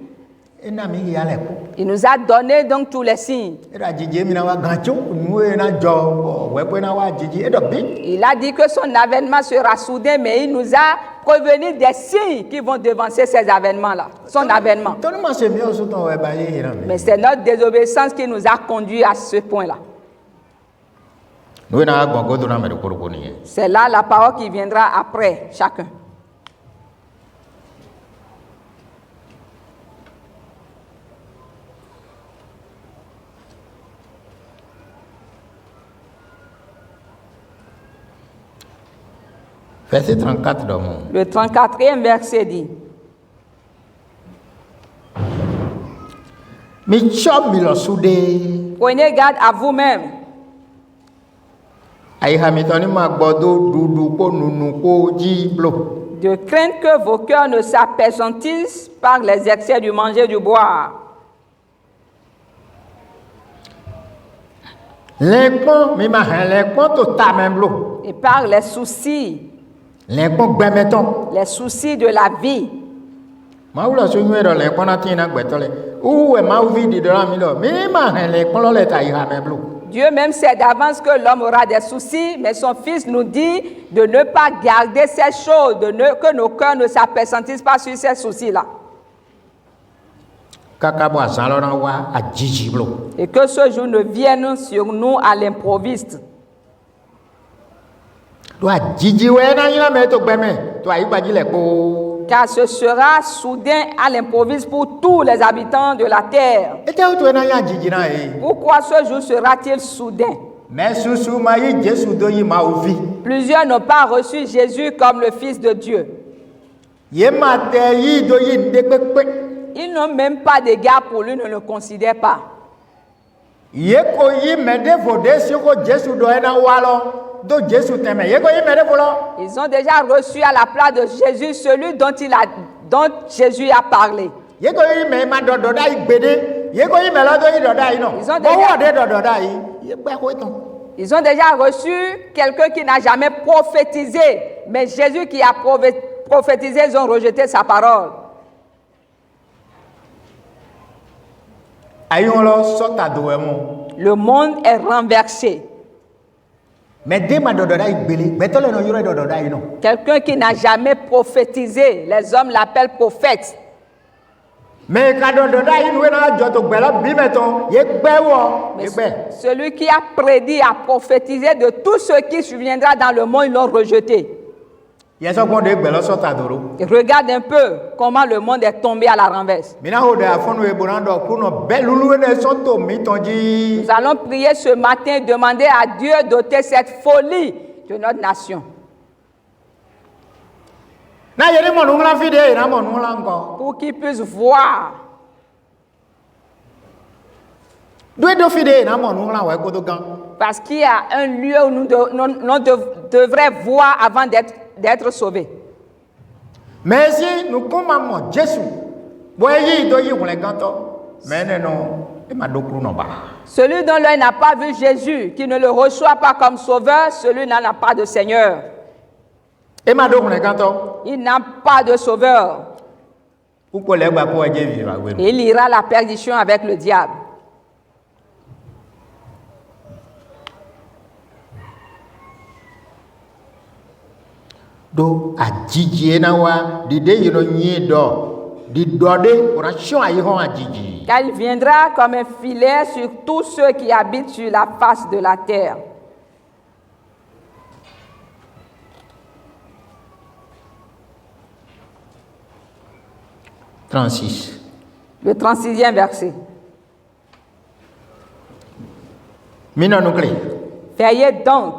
e na mi hia le ko Il nous a donné donc tous les signes. e da jije mi na wa gancho nu e na jo we ko na wa jiji e do bi Il a dit que son avènement sera soudain, mais il nous a prévenu des signes qui vont devancer ces avènements-là, son avènement. to ni ma se mi o so ton we ba ye hira mi Mais c'est notre désobéissance qui nous a conduits à ce point-là. no na gbon go do na me ko ko ni C'est là la parole qui viendra après chacun. verset 34 do mo Le 34e verset dit, mi chop mi lo sude prenez garde à vous-même ai ha mi to ni ma gbodo dudu ko nunu ko ji blo de crainte que vos cœurs ne s'apesantissent par les excès du manger et du boire, lẹ́gbọ́n mi máa hàn lẹ́gbọ́n tó ta mẹ́ blo et par les soucis lẹ́gbọ́n gbẹmẹtọ́ les soucis de la vie. máa wúlọ̀ sóyún ẹ̀rọ lẹ́gbọ́n náà tí iná gbẹ̀tọ́ lẹ̀ wúwo ẹ̀ máa fi dìdọ́ náà mi lọ mi máa hàn lẹ́gbọ́n lọ́lẹ̀ ta ìhà mẹ́ blo Dieu même sait d'avance que l'homme aura des soucis, mais son Fils nous dit de ne pas garder ces choses, que nos cœurs ne s'apesantissent pas sur ces soucis-là. kaka bọ́ àzán lọ́nà wá àjíjì blo Et que ce jour ne vienne sur nous à l'improviste. tó àjíjì wẹ́ náà yín lámẹ́ tó gbẹ́mẹ́ tó àyípadì lẹ̀ kó. Car ce sera soudain à l'improviste pour tous les habitants de la terre. ètò òtún ẹ̀ náà yín àjíjì náà yìí. Pourquoi ce jour sera-t-il soudain? mẹ́ susu máa yí jésù tó yí máa wò fi. Plusieurs n'ont pas reçu Jésus comme le Fils de Dieu. yé máa tẹ yí tó yí ndé pépé. ils n'ont même pas d'égard pour lui, ne le considèrent pas. Yeko yi mede vode si ko Jésus do ena walo do Jésus teme yeko yi mede volo. Ils ont déjà reçu à la place de Jésus celui dont Jésus a parlé. Yeko yi me ma dodo dai gbede yeko yi me lo do yi dodo yi no. Ils ont Bo déjà- wo de dodo dai ye gbe ko ton. Ils ont déjà reçu quelqu'un qui n'a jamais prophétisé, mais Jésus qui a prophétisé, ils ont rejeté sa parole. Ayon lo sota do emo. Le monde est renversé. Me de ma dodo dai gbele beto le no yoro dodo dai no. Quelqu'un qui n'a jamais prophétisé, les hommes l'appellent prophète. Me ka dodo dai nu na jo to gbelo bi meton ye gbe wo ye Mais gbe. celui qui a prédit, a prophétisé de tout ce qui surviendra dans le monde, ils l'ont rejeté. Ye so kon de gbelo sota do ro. Et regarde un peu comment le monde est tombé à la renverse. Mina ho de afonu e bonando ku no belulu ne so to mi tonji. Nous allons prier ce matin et demander à Dieu d'ôter cette folie de notre nation. Na yeri mo nu ngla fide na mo nu ngla ngo. Pour qu'ils puissent voir. Dwe do fide na mo nu ngla wa ko to gan. Parce qu'il y a un lieu où nous devrions voir avant d'être sauvés. Mais si nous commandons Jésus, boyi do yi wole ganto. Mais non, e ma do kru no ba. Celui dont l'œil n'a pas vu Jésus, qui ne le reçoit pas comme sauveur, celui n'en a pas de Seigneur. E ma do wole ganto. Il n'a pas de sauveur. Pourquoi le gba ko eje vivre we. Et il ira à la perdition avec le diable. Do ajiji na wa dide yiro nyi do. Di dode oration ayi ho ajiji. Car il viendra comme un filet sur tous ceux qui habitent sur la face de la terre. Le 36e verset. Mina no kle. Veillez donc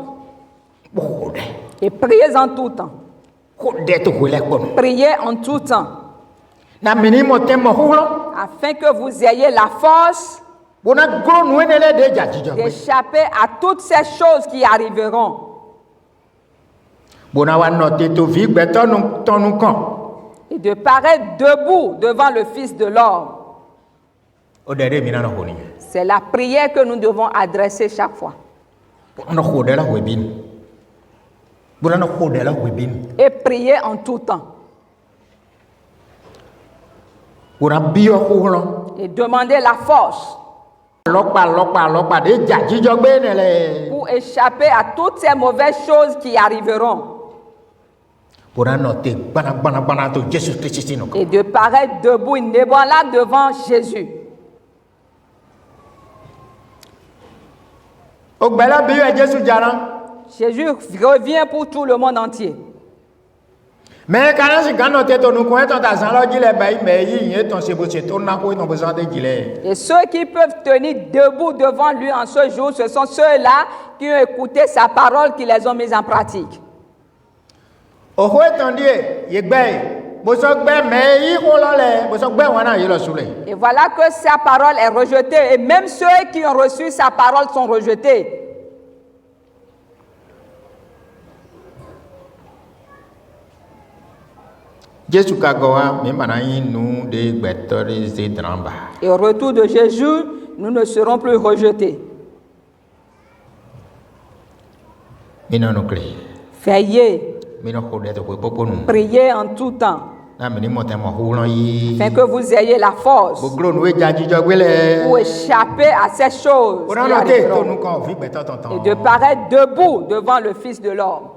Bode. et priez en tout temps. Ko de to wele ko. Priez en tout temps, Na mini mo temo hulo. afin que vous ayez la force Bona gro nu enele de jajijo. d'échapper à toutes ces choses qui arriveront. Bona wa no te to vi gbe tonu kan. Et de paraître debout devant le Fils de l'homme. O de re mina no honi. C'est la prière que nous devons adresser chaque fois. No ho de la webin. Bona no ho de la webin. Et prier en tout temps. Bona bio hulo. Et demander la force Lokpa de jajijo gbe nele. pour échapper à toutes ces mauvaises choses qui arriveront. Bona no te bana to Jesus Christ no. Et de paraître debout, inébranlable devant Jésus. O gbela bio e Jesus jana. Jésus revient pour tout le monde entier. Mais quand si gano te to nu ko eton ta san lo jile bai me yi yen ton se bo se to na ko ton besoin de jile. Et ceux qui peuvent tenir debout devant lui en ce jour, ce sont ceux-là qui ont écouté sa parole, qui les ont mises en pratique. O ho eton die ye gbe bo so gbe me yi ko lo le bo so gbe won na yi lo sule. Et voilà que sa parole est rejetée. Et même ceux qui ont reçu sa parole sont rejetés. Jésus ka go wa me mana yi nu de gbe to de ze dramba. Et au retour de Jésus, nous ne serons plus rejetés. Mina no kle. Veillez, Mina ho de to ko popo nu. priez en tout temps, Na me ni mo te mo hu lo yi. afin que vous ayez la force Bo gro nu e jajijo gbe le. pour échapper à ces choses O qui na no te to arriveront. nu kan vi gbe to ton. Et de paraître debout devant le Fils de l'homme.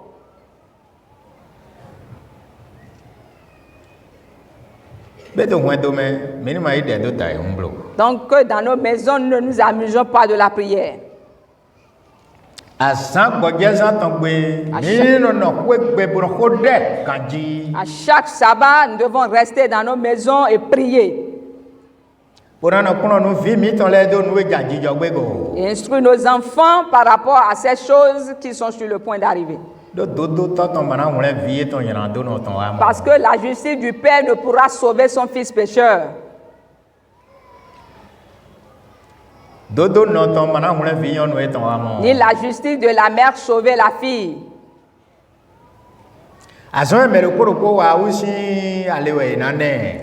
Be to hwen do me me ni ma yi de do ta e humblo. Donc que dans nos maisons, nous ne nous amusons pas de la prière. Asan gbɔdze zan tɔn gbe mi nɔnɔ kue gbe bro ko de kanji. À chaque sabbat, nous devons rester dans nos maisons et prier. Bona nɔ kplɔ nu vi mi tɔn lɛ do nu edza dzidzɔ gbe go. Et instruire nos enfants par rapport à ces choses qui sont sur le point d'arriver. Do tɔtɔn mana ŋlɛ vi etɔn yina do nɔ tɔn wa. Parce que la justice du Père ne pourra sauver son fils pécheur. Ni la justice de la mère sauver la fille.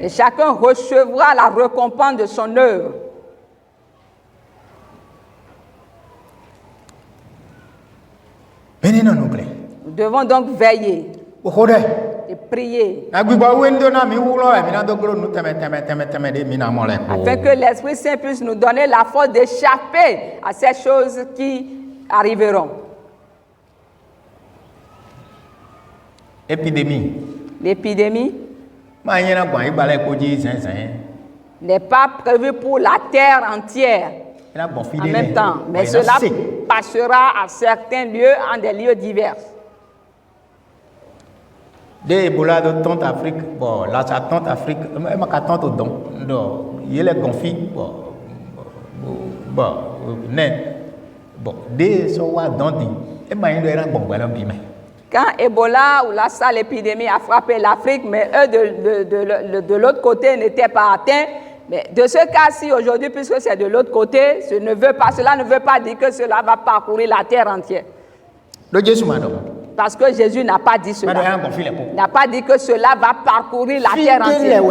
Et chacun recevra la récompense de son œuvre. Nous devons donc veiller et prier afin que l'Esprit Saint puisse nous donner la force d'échapper à ces choses qui arriveront. L'épidémie n'est pas prévue pour la terre entière en même temps, mais cela passera à certains lieux, en des lieux divers. Des Ebola de tante Afrique, bon, là ça tante Afrique, ma tante au don, il est gonflé, des soirs dans et quand Ebola ou la sale épidémie a frappé l'Afrique, mais eux de l'autre côté n'étaient pas atteints. Mais de ce cas-ci aujourd'hui, puisque c'est de l'autre côté, cela ne veut pas dire que cela va parcourir la terre entière. Parce que Jésus n'a pas dit cela. Il n'a pas dit que cela va parcourir la terre entière.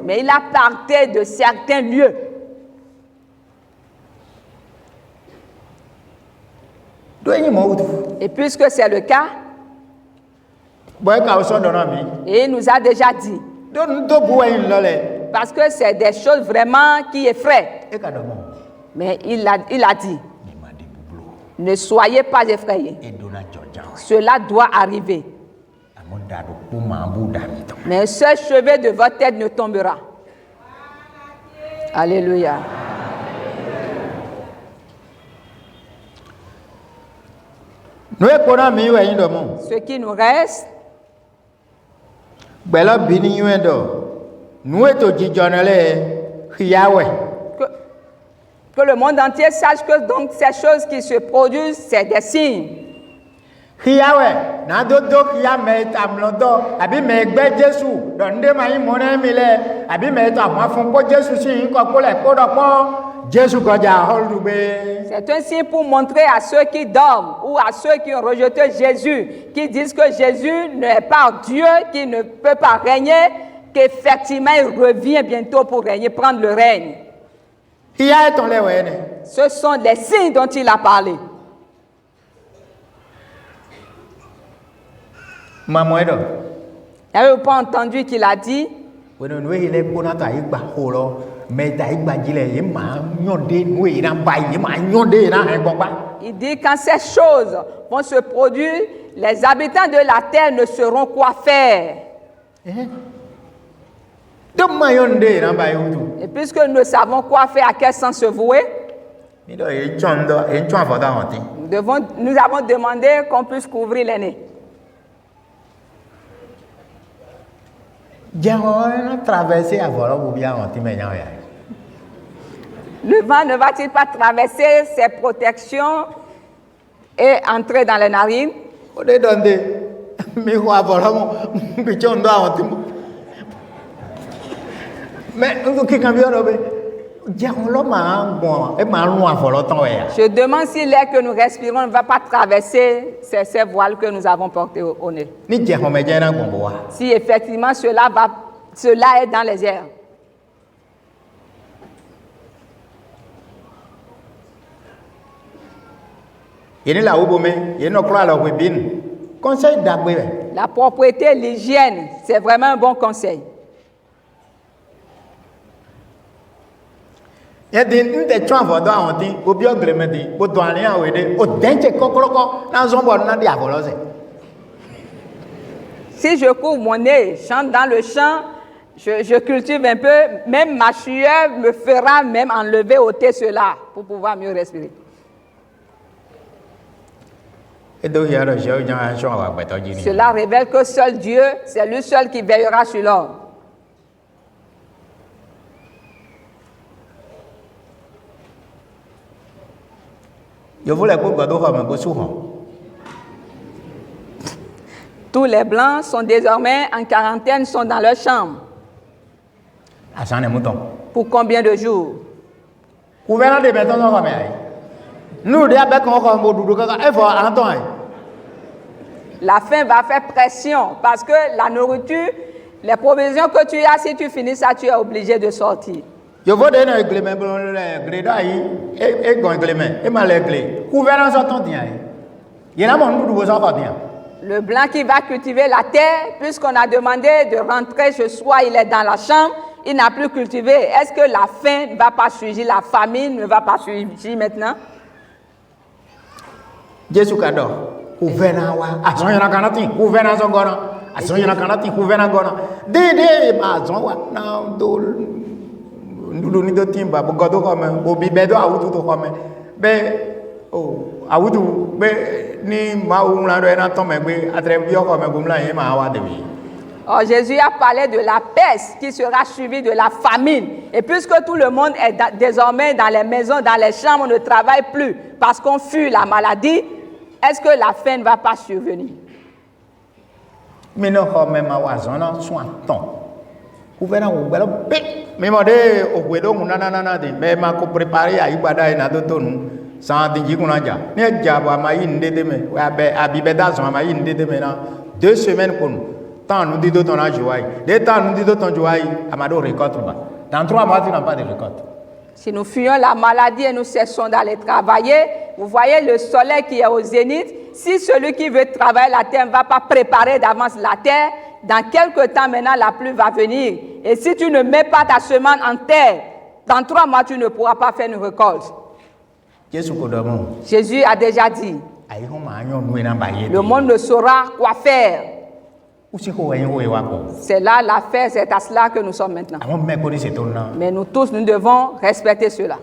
Mais il a parlé de certains lieux. Et puisque c'est le cas, et il nous a déjà dit, parce que c'est des choses vraiment qui effraient. Mais il a dit, ne soyez pas effrayés. Cela doit arriver. Mais un seul cheveu de votre tête ne tombera. Alléluia. Ce qui nous reste, que le monde entier sache que donc ces choses qui se produisent, c'est des signes. C'est un signe pour montrer à ceux qui dorment ou à ceux qui ont rejeté Jésus, qui disent que Jésus n'est pas Dieu, qui ne peut pas régner, qu'effectivement il revient bientôt pour régner, prendre le règne. Ce sont les signes dont il a parlé. N'avez-vous pas entendu qu'il a dit? Il dit quand ces choses vont se produire, les habitants de la terre ne sauront quoi faire. Et puisque nous ne savons quoi faire, à quel sens se vouer, nous avons demandé qu'on puisse couvrir les nez. Le vent ne va-t-il pas traverser ses protections et entrer dans les narines? Je demande si l'air que nous respirons ne va pas traverser ces voiles que nous avons portés au nez. Si effectivement cela est dans les airs. La propreté, l'hygiène, c'est vraiment un bon conseil. Si je couvre mon nez, je chante dans le champ, je cultive un peu, même ma sueur me fera même enlever, ôter cela pour pouvoir mieux respirer. Cela révèle que seul Dieu, c'est lui seul qui veillera sur l'homme. Tous les Blancs sont désormais en quarantaine, sont dans leur chambre. Pour combien de jours? Gouverneur de maintenant comme nous de avec encore modudu ka e fo anton. La faim va faire pression parce que la nourriture, les provisions que tu as, si tu finis ça, tu es obligé de sortir. Je veux donner un glément pour le gréda et gon glément et mal clé. Gouverneur s'entend bien. Il y a mon nous vous entend bien. Le blanc qui va cultiver la terre, puisqu'on a demandé de rentrer chez soi, il est dans la chambre, il n'a plus cultivé. Est-ce que la faim ne va pas surgir, la famine ne va pas surgir maintenant? Jésus kador. Gouverneur wa asonya kanati gouverneur zongona asonya kanati gouverneur gona de ma zonwa na do ndudu ni do timba bo godo ko me bo bibedo awutu to ko me be o awutu be ni ma unla do na to me gbe atrebio ko me gumla yin ma wa de bi. Oh, Jésus a parlé de la peste qui sera suivie de la famine. Et puisque tout le monde est désormais dans les maisons, dans les chambres, on ne travaille plus parce qu'on fuit la maladie, est-ce que la faim ne va pas survenir? Mais non, même ma wazona soit ton. Gouverneur ou belo be mais modé au guedo nana de mais ma ko préparer à ibada na do tonu sans dingi kunaja. Ne jaba ma inde de me abe abibeda so ma inde de me na 2 semaines pour nous. Tant nous dit ton joie. Des temps nous dit ton joie amado récolte ba. Dans 3 mois tu n'as pas de récolte. Si nous fuyons la maladie et nous cessons d'aller travailler, vous voyez le soleil qui est au zénith. Si celui qui veut travailler la terre ne va pas préparer d'avance la terre, dans quelques temps maintenant la pluie va venir. Et si tu ne mets pas ta semence en terre, dans 3 mois tu ne pourras pas faire une récolte. Jésus a déjà dit, le monde ne saura quoi faire. C'est là l'affaire, c'est à cela que nous sommes maintenant. Mais nous tous, nous devons respecter cela.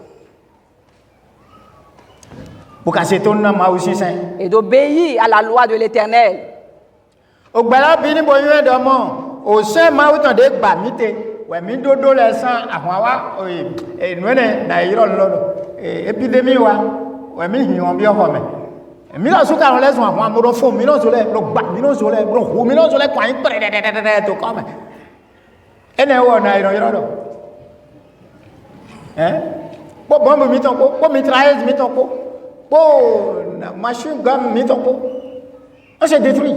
Et d'obéir à la loi de l'Éternel. Mino suka on laisse moi mo fo mino sole bro ba mino sole bro hu mino sole kwa to come ene wo na iro do po bombe mi ton po mitrailleuse mi ton po machine gun mi ton on se détruit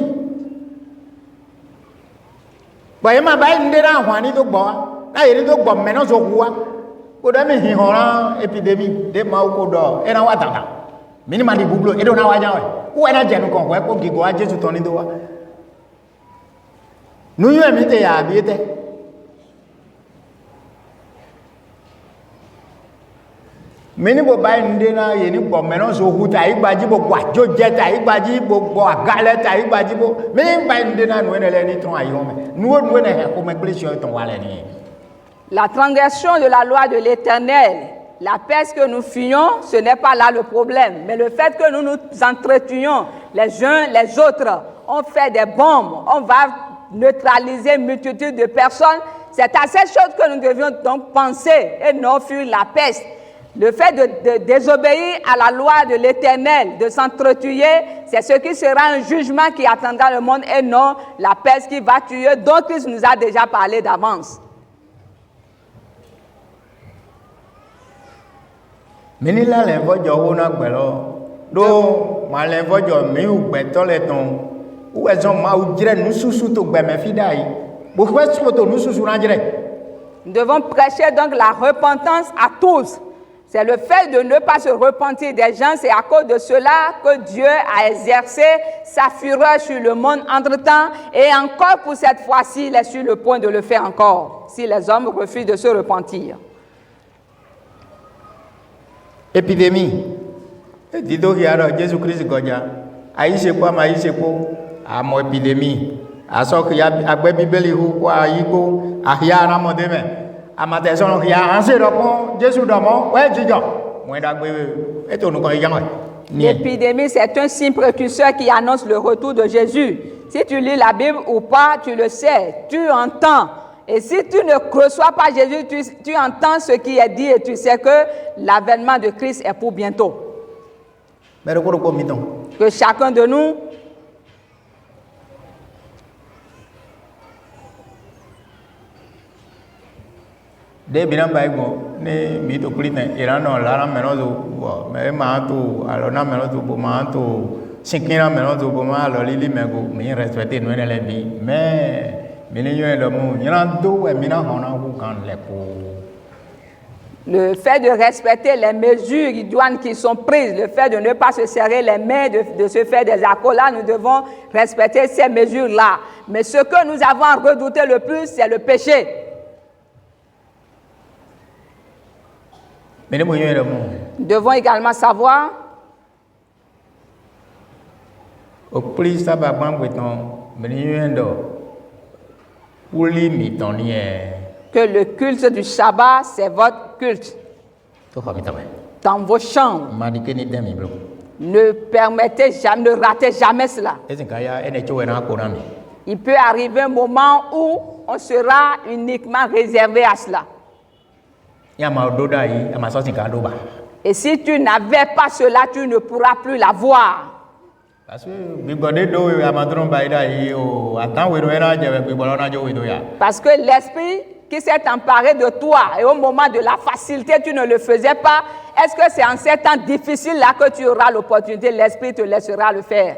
ba yema ba ndera hwan ni to gbo na yeri to gbo me no so huwa ko da mi hin horan epidemic de ma ko do ena wa tata minima di bublo edo na waja we ku ena jenu kon we ko gigo a Jesu ton ni do wa nu yu emi te ya bi te mini bo bai nde na ye ni gbo meno so hu ta igbaji bo gwa jo je ta igbaji bo gbo agale ta igbaji bo mini bai nde na nu ene le ni ton ayo me nu ene he ko me glesio ton wale ni. La transgression de la loi de l'Éternel, la peste que nous fuyons, ce n'est pas là le problème. Mais le fait que nous nous entretuions les uns les autres, on fait des bombes, on va neutraliser une multitude de personnes. C'est à cette chose que nous devions donc penser et non fuir la peste. Le fait de désobéir à la loi de l'Éternel, de s'entretuer, c'est ce qui sera un jugement qui attendra le monde et non la peste qui va tuer, dont Christ nous a déjà parlé d'avance. Minila le vojo wona gbelo do ma le vojo mi ugbeto le ton u ezon ma u jire nususu to gbe me fidai bo fe so to nususu na jire. Nous devons prêcher donc la repentance à tous. C'est le fait de ne pas se repentir des gens, c'est à cause de cela que Dieu a exercé sa fureur sur le monde entre-temps et encore pour cette fois-ci, il est sur le point de le faire encore si les hommes refusent de se repentir. Épidémie. Dido hiaro Jésus Christ goja. Aise kwa maise ko amo épidémie. Aso ki agbe bibeli hu kwa yigo ahia na modeme. Amate so no hia anse ropo Jésus domo we jijo. Mo dagbe eto nu kan yan. L'épidémie, c'est un signe précurseur qui annonce le retour de Jésus. Si tu lis la Bible ou pas, tu le sais, tu entends. Et si tu ne reçois pas Jésus, tu entends ce qui est dit et tu sais que l'avènement de Christ est pour bientôt. Que chacun de nous de binan baigo ne mi to kulite irano lara menozo me manto alona menozo bo manto sinkira menozo bo ma lo lili mego mi respecter no le bi mais mi ni yo lo mu nyan do e mi na hona ku kan le ko. Le fait de respecter les mesures idoines qui sont prises, le fait de ne pas se serrer les mains, de se faire des accolades, nous devons respecter ces mesures-là. Mais ce que nous avons à redouter le plus, c'est le péché. Nous devons également savoir que le culte du Shabbat, c'est votre culte. Dans vos chambres. Ne permettez jamais, ne ratez jamais cela. Il peut arriver un moment où on sera uniquement réservé à cela. Et si tu n'avais pas cela, tu ne pourras plus l'avoir. Parce que l'esprit qui s'est emparé de toi et au moment de la facilité, tu ne le faisais pas. Est-ce que c'est en ces temps difficiles-là que tu auras l'opportunité, l'esprit te laissera le faire?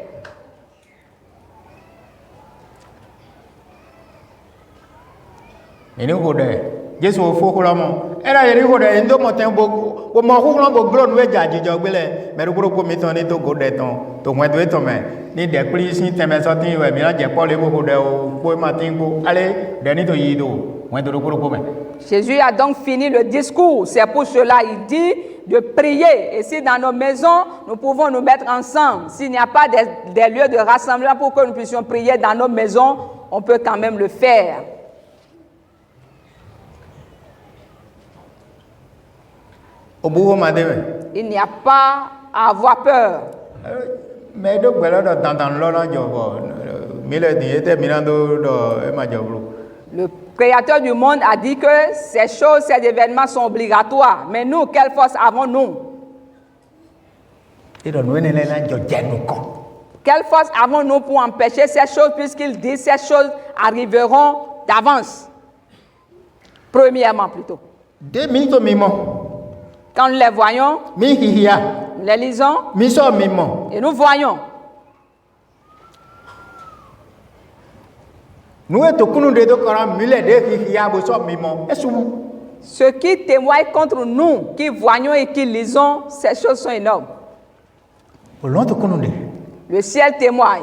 Jésus au faux colamo era yeri ko de ndo moten bo mo ko bo glo no eja jijo gbele me ru ko mi ton ni to go de ton to won do to me ni de kri sin teme so tin we mi na je po le bo de o bo ma tin go ale de ni to yi do won do ko me. Jésus a donc fini le discours. C'est pour cela il dit de prier. Et si dans nos maisons, nous pouvons nous mettre ensemble, s'il n'y a pas des lieux de rassemblement pour que nous puissions prier dans nos maisons, on peut quand même le faire. Il n'y a pas à avoir peur. Le Créateur du monde a dit que ces choses, ces événements sont obligatoires. Mais nous, quelle force avons-nous? Quelle force avons-nous pour empêcher ces choses, puisqu'il dit que ces choses arriveront d'avance? Premièrement, plutôt. Quand nous les voyons, nous les lisons et nous voyons. Ce qui témoigne contre nous, qui voyons et qui lisons, ces choses sont énormes. Le ciel témoigne,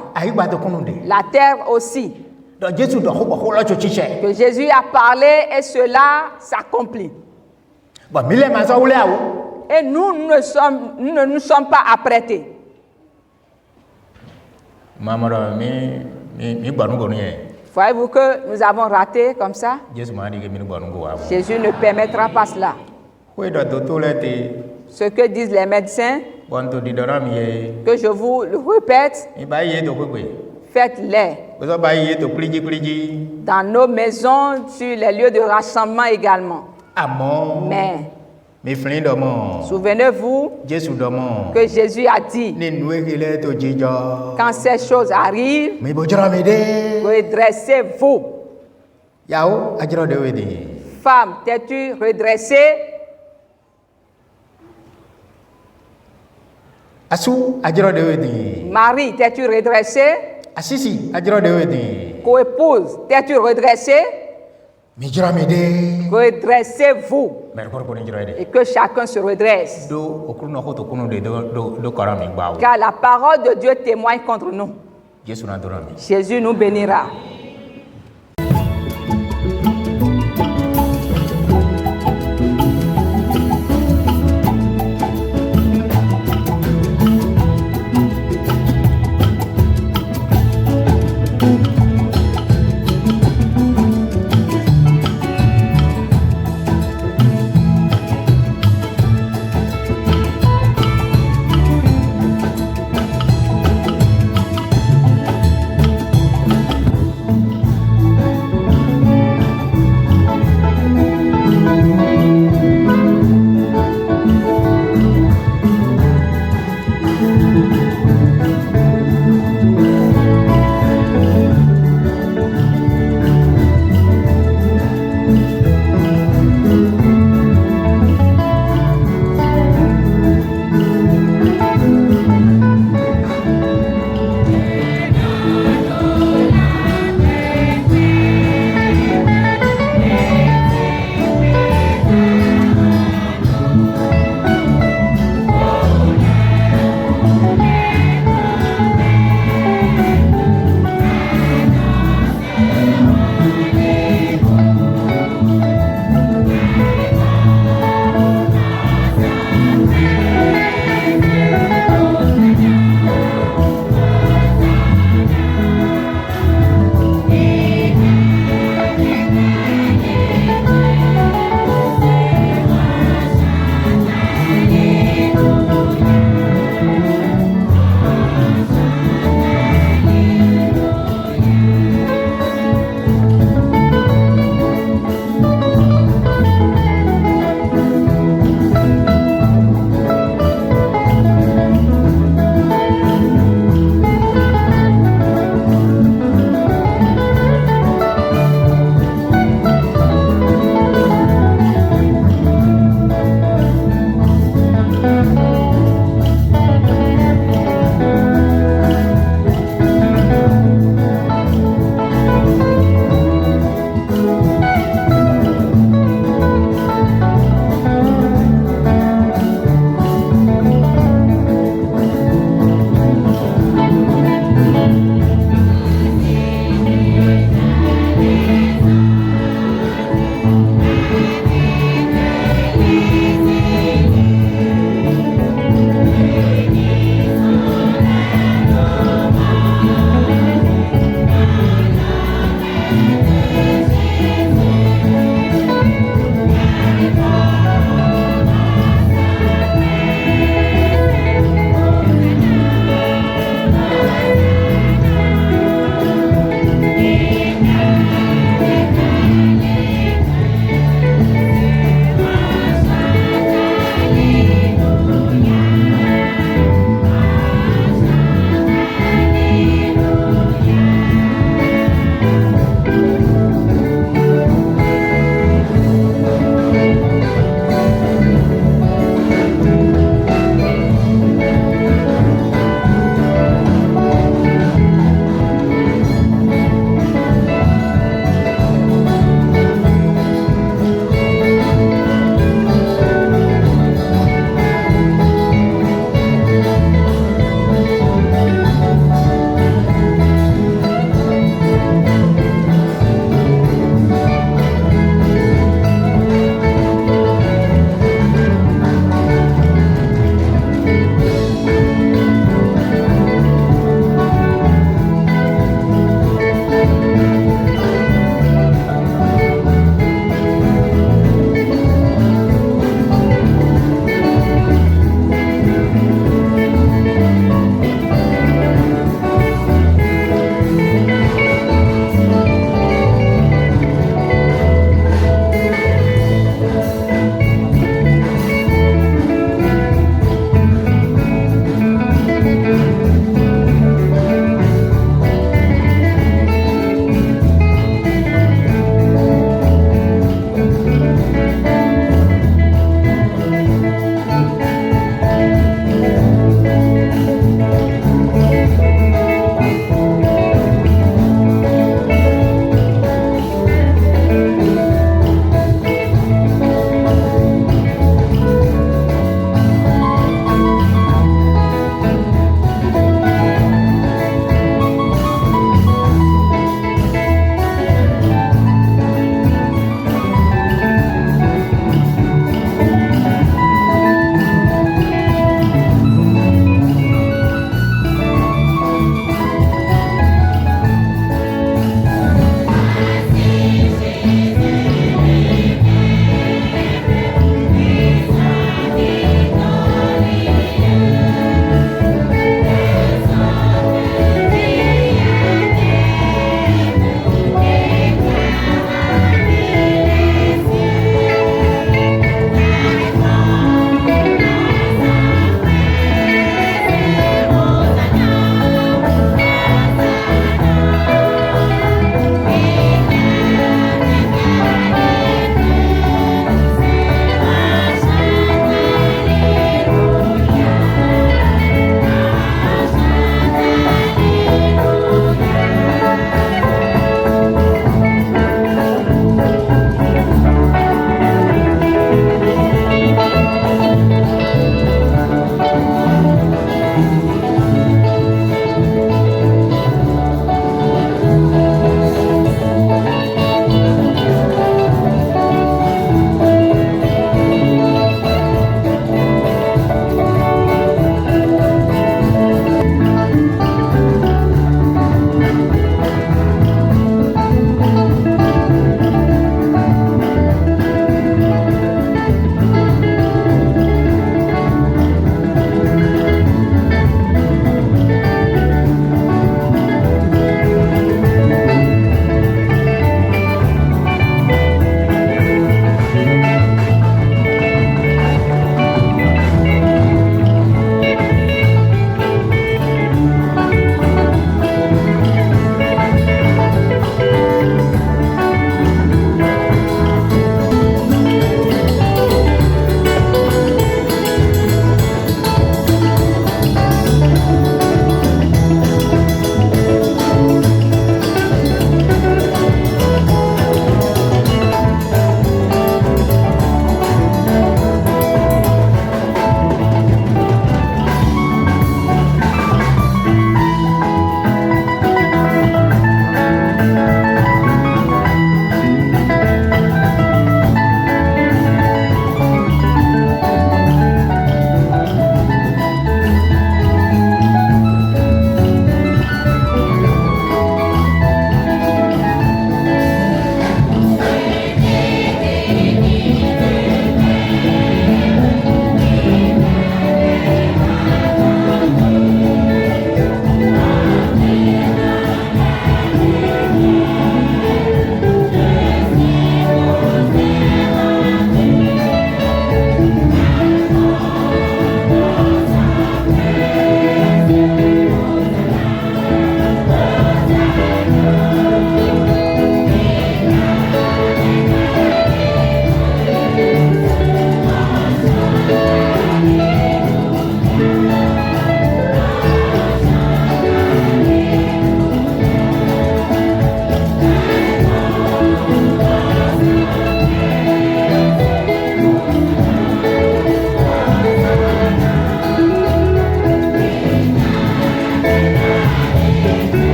la terre aussi. Que Jésus a parlé et cela s'accomplit. Et nous ne nous sommes pas apprêtés. Voyez-vous que nous avons raté comme ça? Jésus ne permettra pas cela. Ce que disent les médecins, que je vous le répète, faites-les. Dans nos maisons, sur les lieux de rassemblement également. Mais souvenez-vous que Jésus a dit, quand ces choses arrivent, redressez-vous. Femme, t'es-tu redressée? Marie, t'es-tu redressée? Co-épouse, t'es-tu redressée? Redressez-vous et que chacun se redresse. Car la parole de Dieu témoigne contre nous. Jésus nous bénira.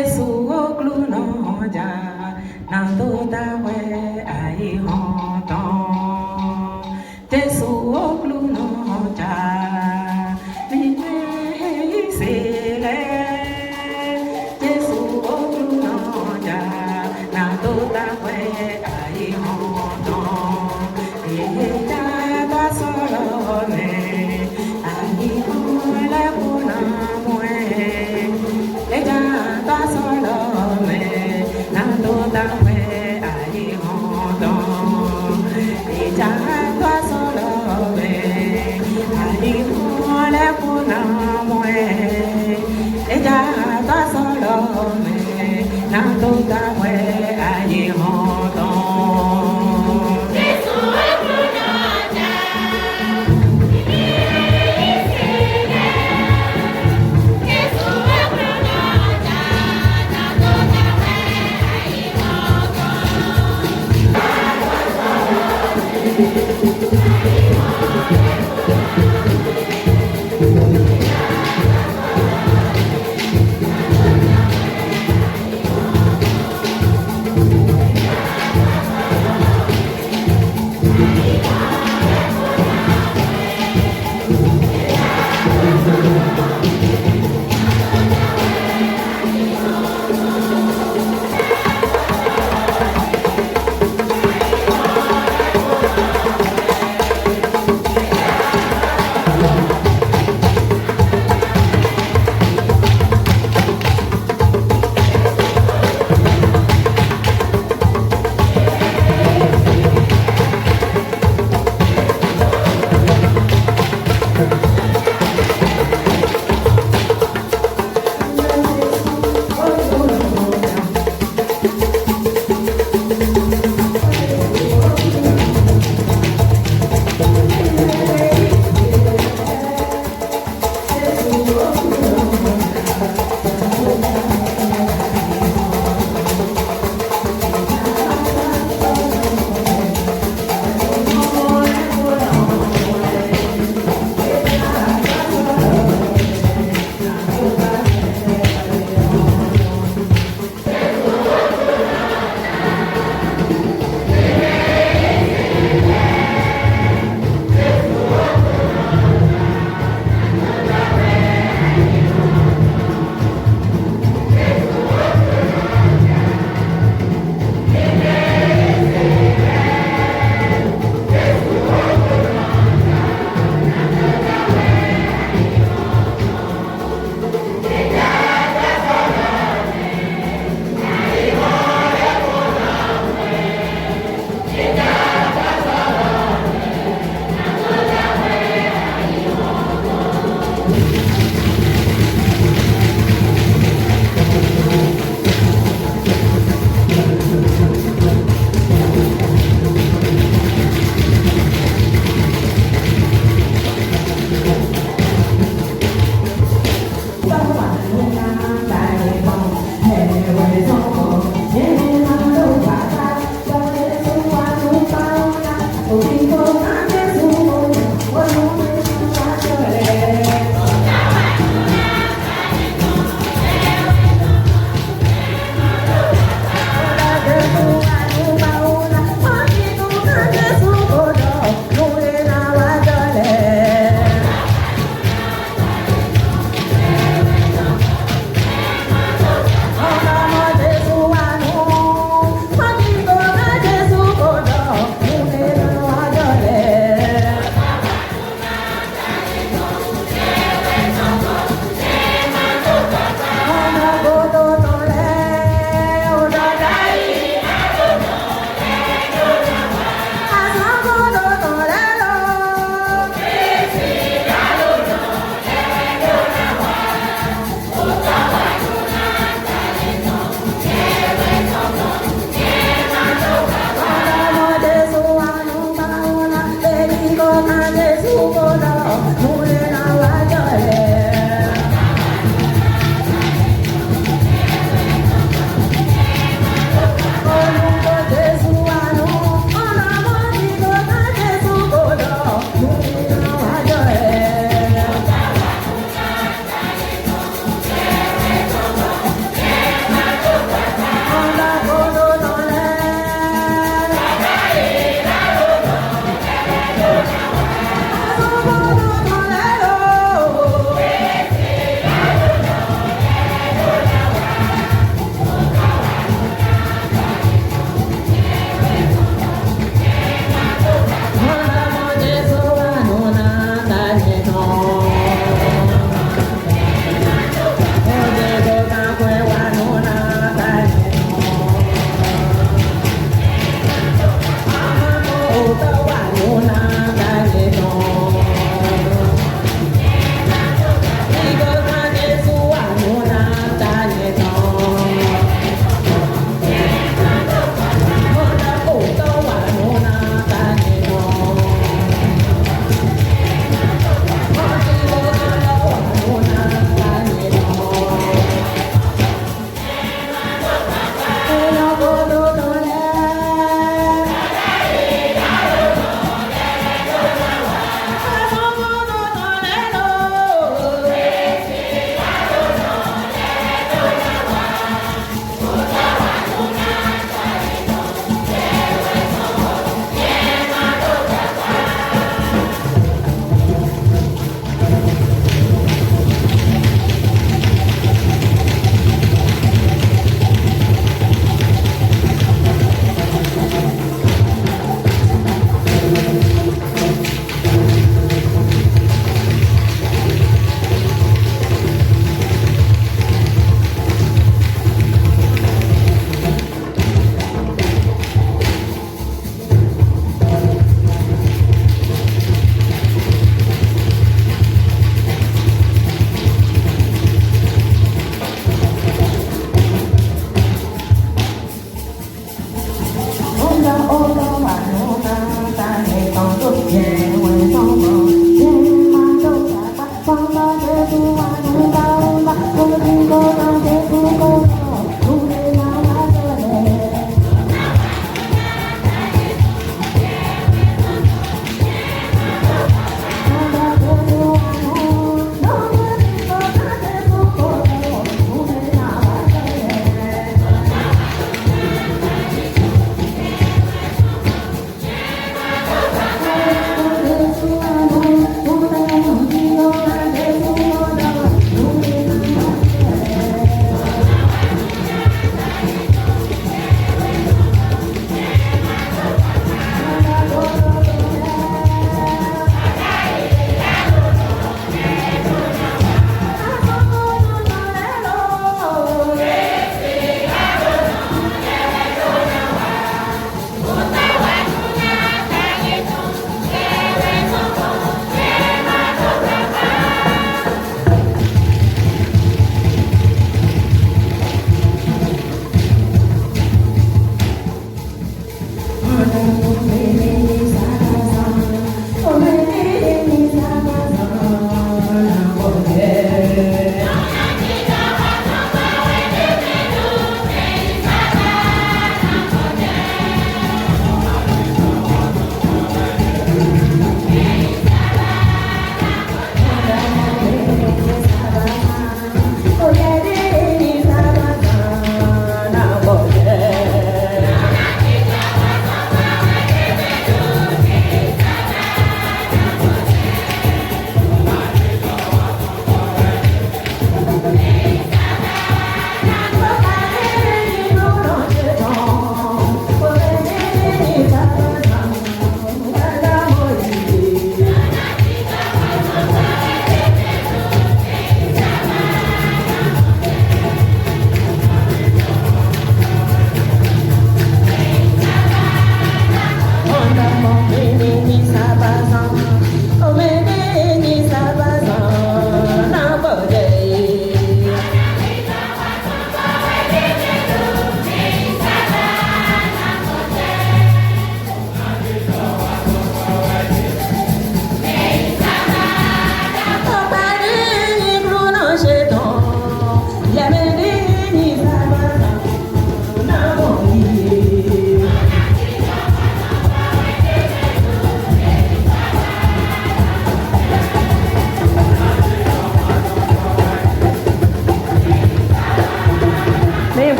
Jesu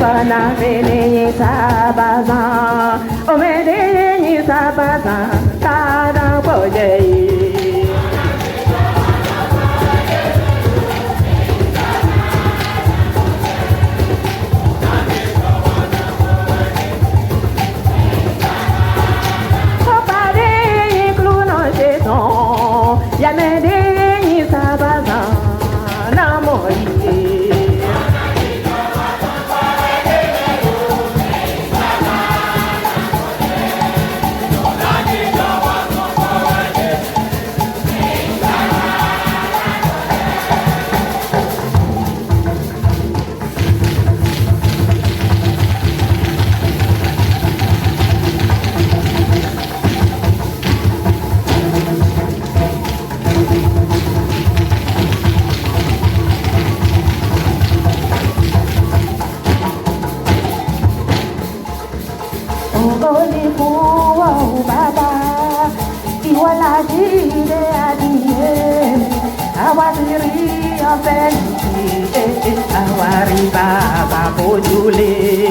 Kona vene sabaza, o me de sabaza, tada poje. Baba Bojule.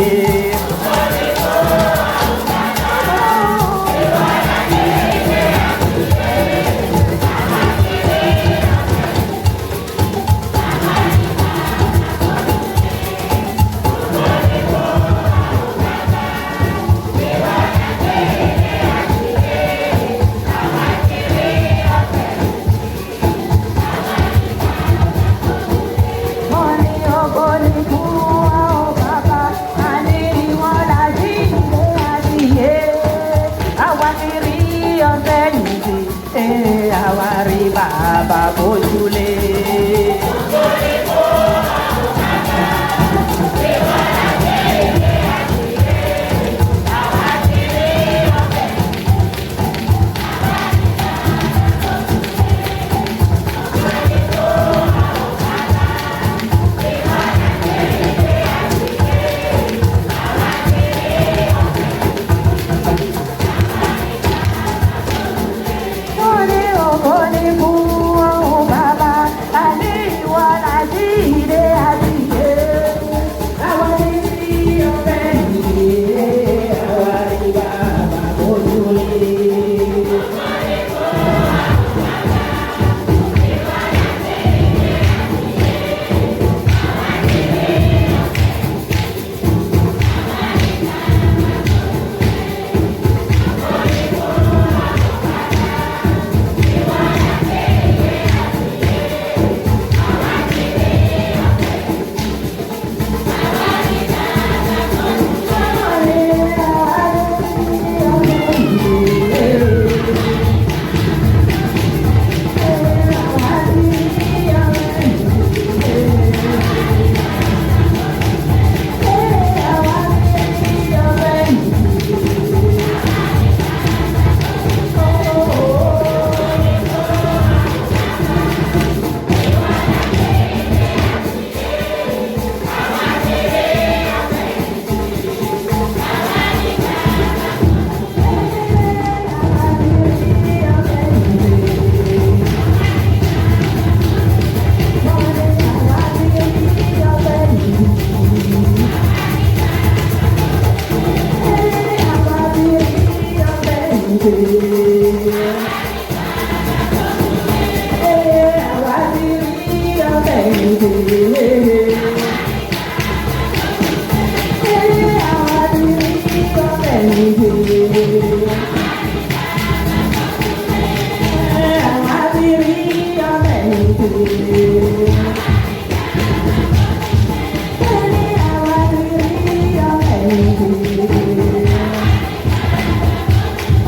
Baba Bojule.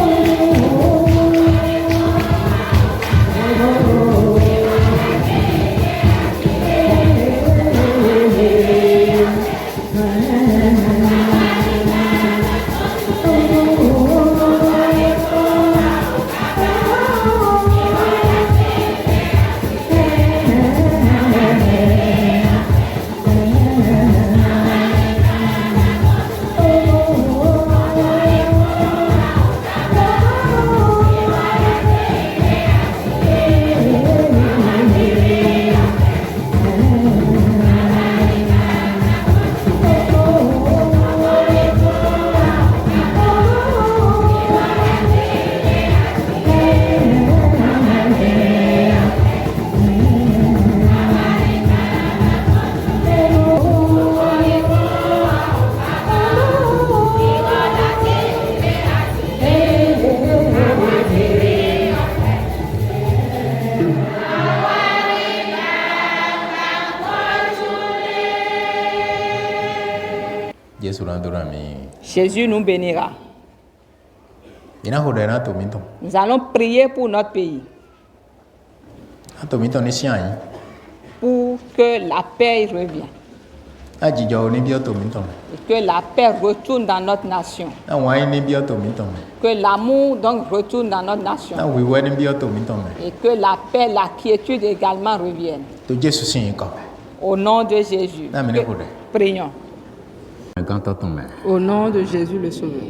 Oh Jésus nous bénira. Nous allons prier pour notre pays. Pour que la paix y revienne. Et que la paix retourne dans notre nation. Que l'amour donc retourne dans notre nation. Et que la paix, la quiétude également revienne. Au nom de Jésus. Prions. Au nom de Jésus le Sauveur.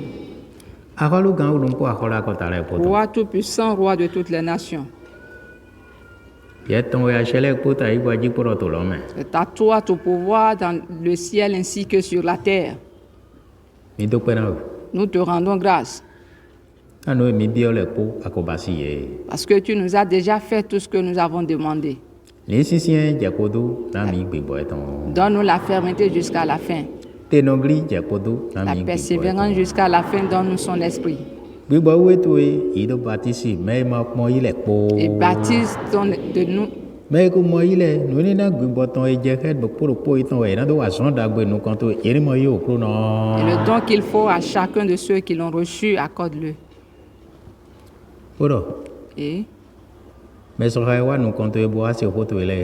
Roi tout-puissant, roi de toutes les nations. C'est à toi tout pouvoir dans le ciel ainsi que sur la terre. Nous te rendons grâce. Parce que tu nous as déjà fait tout ce que nous avons demandé. Donne-nous la fermeté jusqu'à la fin. La persévérance jusqu'à la fin, donne-nous son esprit. Et baptise de nous. Et le don qu'il faut à chacun de ceux qui l'ont reçu, accorde-le. Et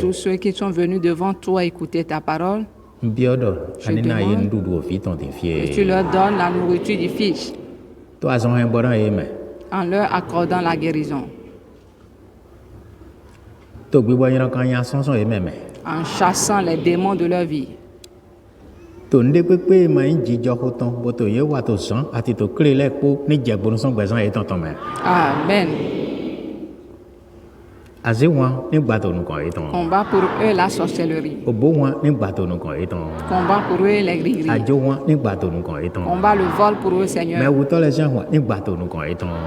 tous ceux qui sont venus devant toi écouter ta parole, je demande que tu leur donnes la nourriture du Fils en leur accordant la guérison, en chassant les démons de leur vie. Amen. Combat pour eux la sorcellerie. Combat pour eux les grilleries. Combat le vol pour eux, Seigneur.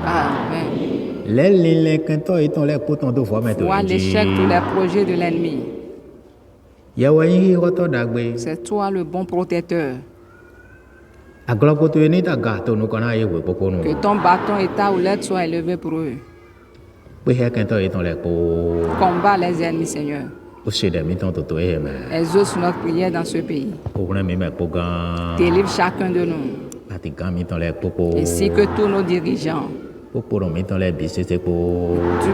Amen. Vois l'échec tous les projets de l'ennemi. C'est toi le bon protecteur. Que ton bâton et ta houlette soient élevés pour eux. Combat les ennemis, Seigneur. Exauce notre prière dans ce pays. Délivre chacun de nous. Ainsi que tous nos dirigeants. Tout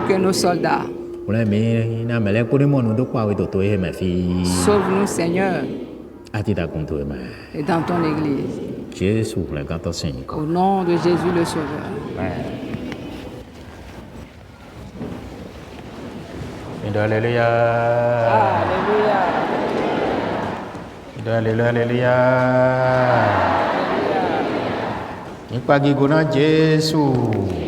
que nos soldats. Sauve-nous, Seigneur. Et dans ton église. Au nom de Jésus le Sauveur. Alléluia. Alléluia. Alléluia. Alléluia. Jésus.